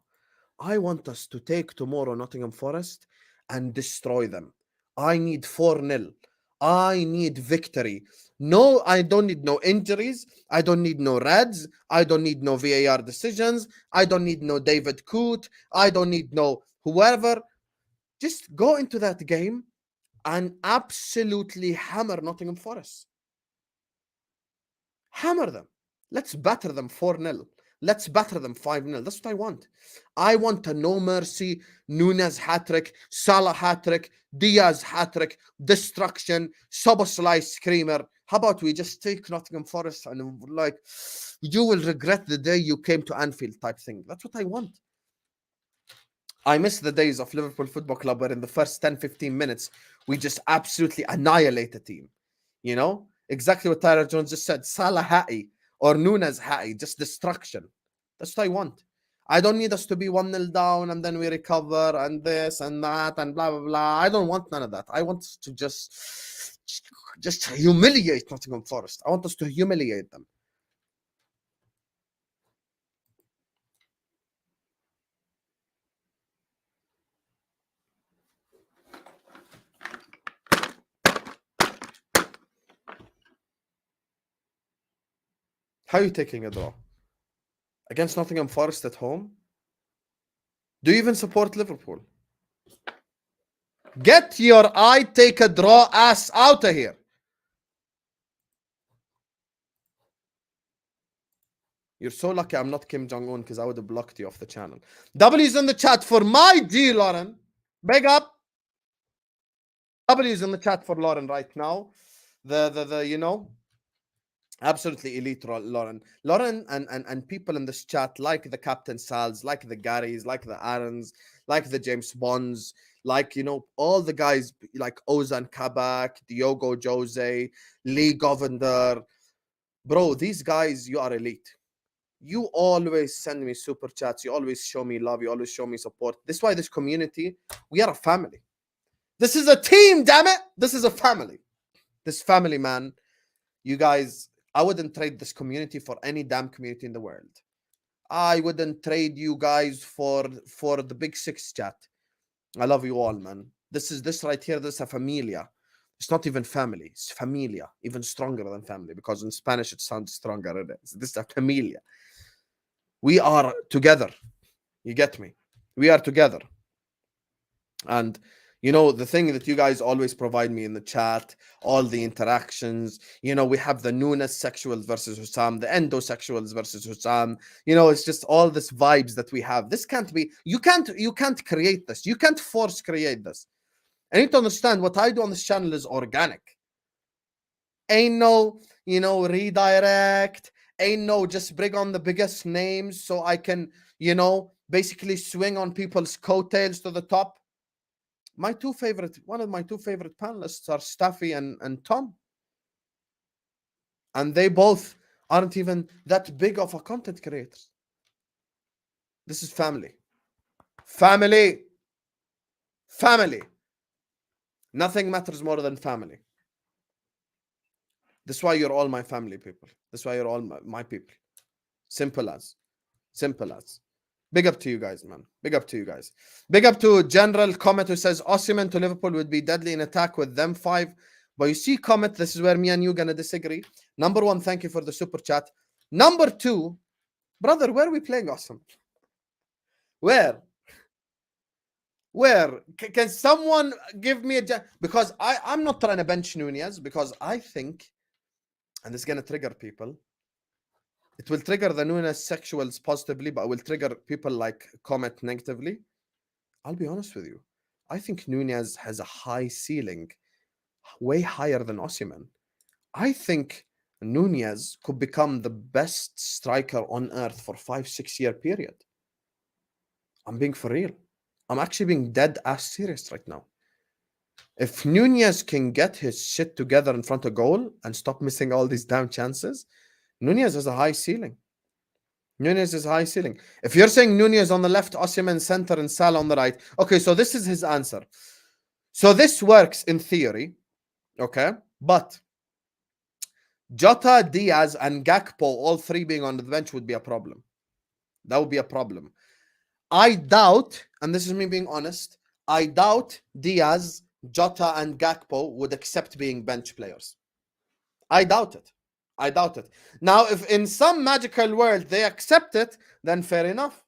I want us to take tomorrow Nottingham Forest and destroy them. I need 4-0. I need victory. No, I don't need no injuries. I don't need no reds. I don't need no VAR decisions. I don't need no David Coote. I don't need no whoever. Just go into that game and absolutely hammer Nottingham Forest. Hammer them. Let's batter them 4-0. Let's batter them 5-0. That's what I want. I want a no mercy Nunez hat-trick, Salah hat-trick, Diaz hat-trick, destruction, Szoboszlai screamer. How about we just take Nottingham Forest and like, you will regret the day you came to Anfield type thing. That's what I want. I miss the days of Liverpool Football Club where in the first 10-15 minutes, we just absolutely annihilate a team. You know? Exactly what Tyler Jones just said. Salah Hattie or Nunez Hattie, just destruction. That's what I want. I don't need us to be 1-0 down and then we recover and this and that and blah, blah, blah. I don't want none of that. I want to just humiliate Nottingham Forest. I want us to humiliate them. How are you taking a draw? Against Nottingham Forest at home? Do you even support Liverpool? Get your I take a draw ass out of here. You're so lucky I'm not Kim Jong-un because I would have blocked you off the channel. W's in the chat for my G, Lauren. Big up. W's in the chat for Lauren right now. The you know, absolutely elite Lauren. Lauren and people in this chat like the Captain Sals, like the Garys, like the Aarons, like the James Bonds, like, you know, all the guys like Ozan Kabak, Diogo Jose, Lee Govender. Bro, these guys, you are elite. You always send me super chats. You always show me love. You always show me support. This is why this community, we are a family. This is a team, damn it. This is a family. This family, man. You guys, I wouldn't trade this community for any damn community in the world. I wouldn't trade you guys for the Big Six chat. I love you all, man. This right here. This is a familia. It's not even family. It's familia. Even stronger than family because in Spanish it sounds stronger. This is a familia. We are together. You get me? We are together. And, you know, the thing that you guys always provide me in the chat, all the interactions, you know, we have the Nunez sexuals versus Hussam, the Endo sexuals versus Hussam. You know, it's just all this vibes that we have. This can't be, you can't create this. You can't force create this. I need to understand what I do on this channel is organic. Ain't no, you know, redirect. Ain't no just bring on the biggest names so I can, you know, basically swing on people's coattails to the top. One of my two favorite panelists are Staffy and Tom. And they both aren't even that big of a content creators. This is family. Family. Family. Nothing matters more than family. That's why you're all my family people. That's why you're all my people. Simple as. Simple as. Big up to you guys, man. Big up to you guys. Big up to General Comet who says Osimhen to Liverpool would be deadly in attack with them 5. But you see, Comet, this is where me and you gonna disagree. Number 1, thank you for the super chat. Number 2, brother, where are we playing Osimhen? Where? Can someone give me because I'm not trying to bench Nunez because I think, and this is gonna trigger people. It will trigger the Nunez sexuals positively, but it will trigger people like Comet negatively. I'll be honest with you. I think Nunez has a high ceiling, way higher than Osimhen. I think Nunez could become the best striker on earth for 5-6 year period. I'm being for real. I'm actually being dead ass serious right now. If Nunez can get his shit together in front of goal and stop missing all these damn chances, Nunez has a high ceiling. Nunez is high ceiling. If you're saying Nunez on the left, Osimhen center, and Salah on the right, okay, so this is his answer. So this works in theory, okay? But Jota, Diaz, and Gakpo, all 3 being on the bench would be a problem. That would be a problem. I doubt, and this is me being honest, I doubt Diaz, Jota, and Gakpo would accept being bench players. I doubt it. I doubt it. Now, if in some magical world they accept it, then fair enough.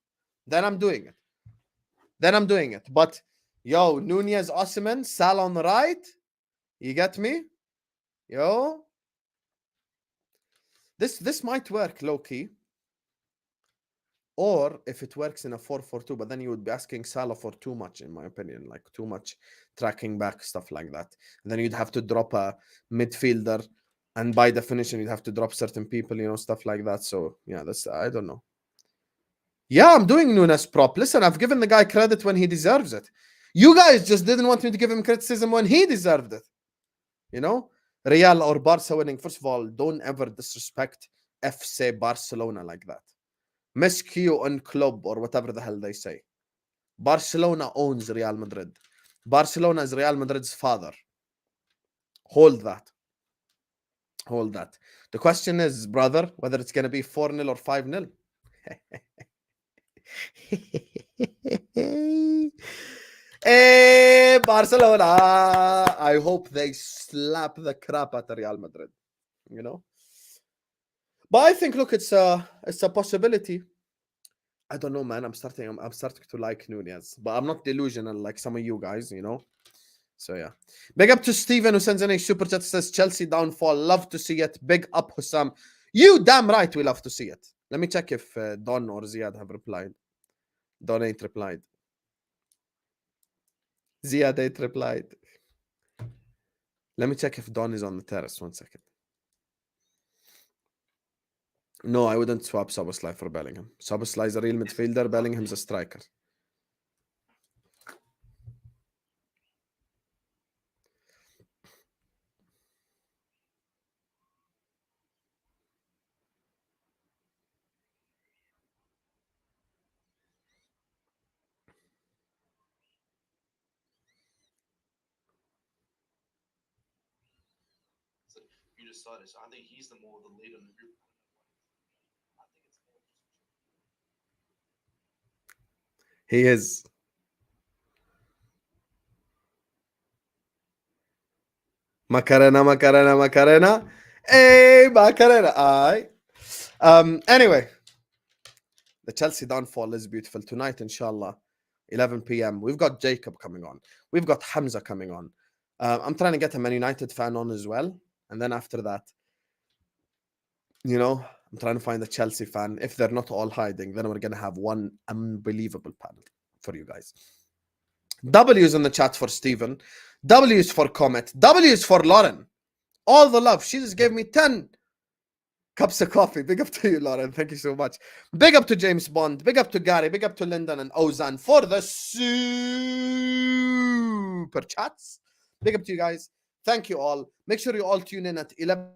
Then I'm doing it. But, yo, Nunez, Osimhen, Salah on the right. You get me? Yo. This might work low-key. Or if it works in a 4-4-2, but then you would be asking Salah for too much, in my opinion. Like, too much tracking back, stuff like that. And then you'd have to drop a midfielder. And by definition, you'd have to drop certain people, you know, stuff like that. So, yeah, that's, I don't know. Yeah, I'm doing Nunez prop. Listen, I've given the guy credit when he deserves it. You guys just didn't want me to give him criticism when he deserved it. You know? Real or Barca winning. First of all, don't ever disrespect FC Barcelona like that. Miscue on Klopp or whatever the hell they say. Barcelona owns Real Madrid. Barcelona is Real Madrid's father. Hold that. Hold that. The question is, brother, whether it's going to be 4-0 or 5-0. Hey, Barcelona. I hope they slap the crap out of Real Madrid. You know? But I think, look, it's a possibility. I don't know, man. I'm starting to like Nunez, but I'm not delusional like some of you guys, you know. So yeah. Big up to Steven who sends in a super chat, says Chelsea downfall. Love to see it. Big up, Hussam. You damn right we love to see it. Let me check if Don or Ziad have replied. Don ain't replied. Ziad ain't replied. Let me check if Don is on the terrace. 1 second. No, I wouldn't swap Szoboszlai for Bellingham. Szoboszlai is a real midfielder. Bellingham's a striker. You decided. So I think he's the leader in the group. I think it's more. He is. Macarena. Hey, Macarena. Aye. Anyway, the Chelsea downfall is beautiful. Tonight, inshallah, 11 p.m. We've got Jacob coming on. We've got Hamza coming on. I'm trying to get a Man United fan on as well. And then after that, you know, I'm trying to find a Chelsea fan. If they're not all hiding, then we're going to have one unbelievable panel for you guys. W's in the chat for Stephen. W's for Comet. W's for Lauren. All the love. She just gave me 10 cups of coffee. Big up to you, Lauren. Thank you so much. Big up to James Bond. Big up to Gary. Big up to Lyndon and Ozan for the super chats. Big up to you guys. Thank you all. Make sure you all tune in at 11.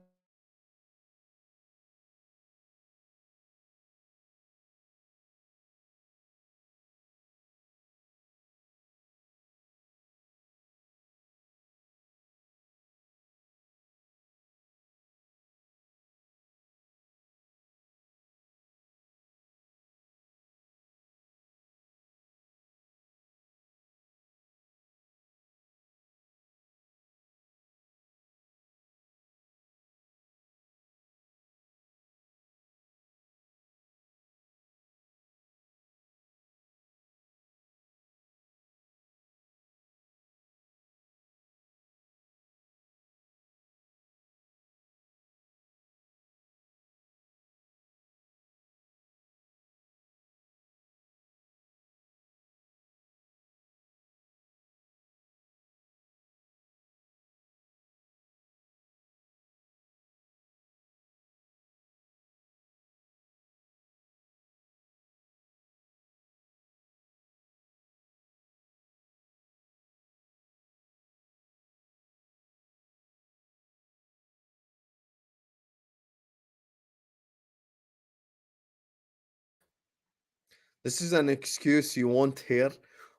This is an excuse you won't hear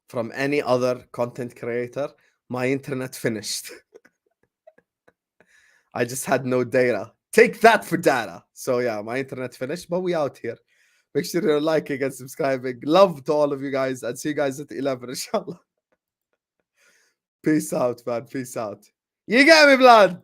from any other content creator. My internet finished. I just had no data. Take that for data. So yeah, my internet finished, but we out here. Make sure you're liking and subscribing. Love to all of you guys, and see you guys at 11, inshallah. Peace out, man. Peace out. You get me, blood.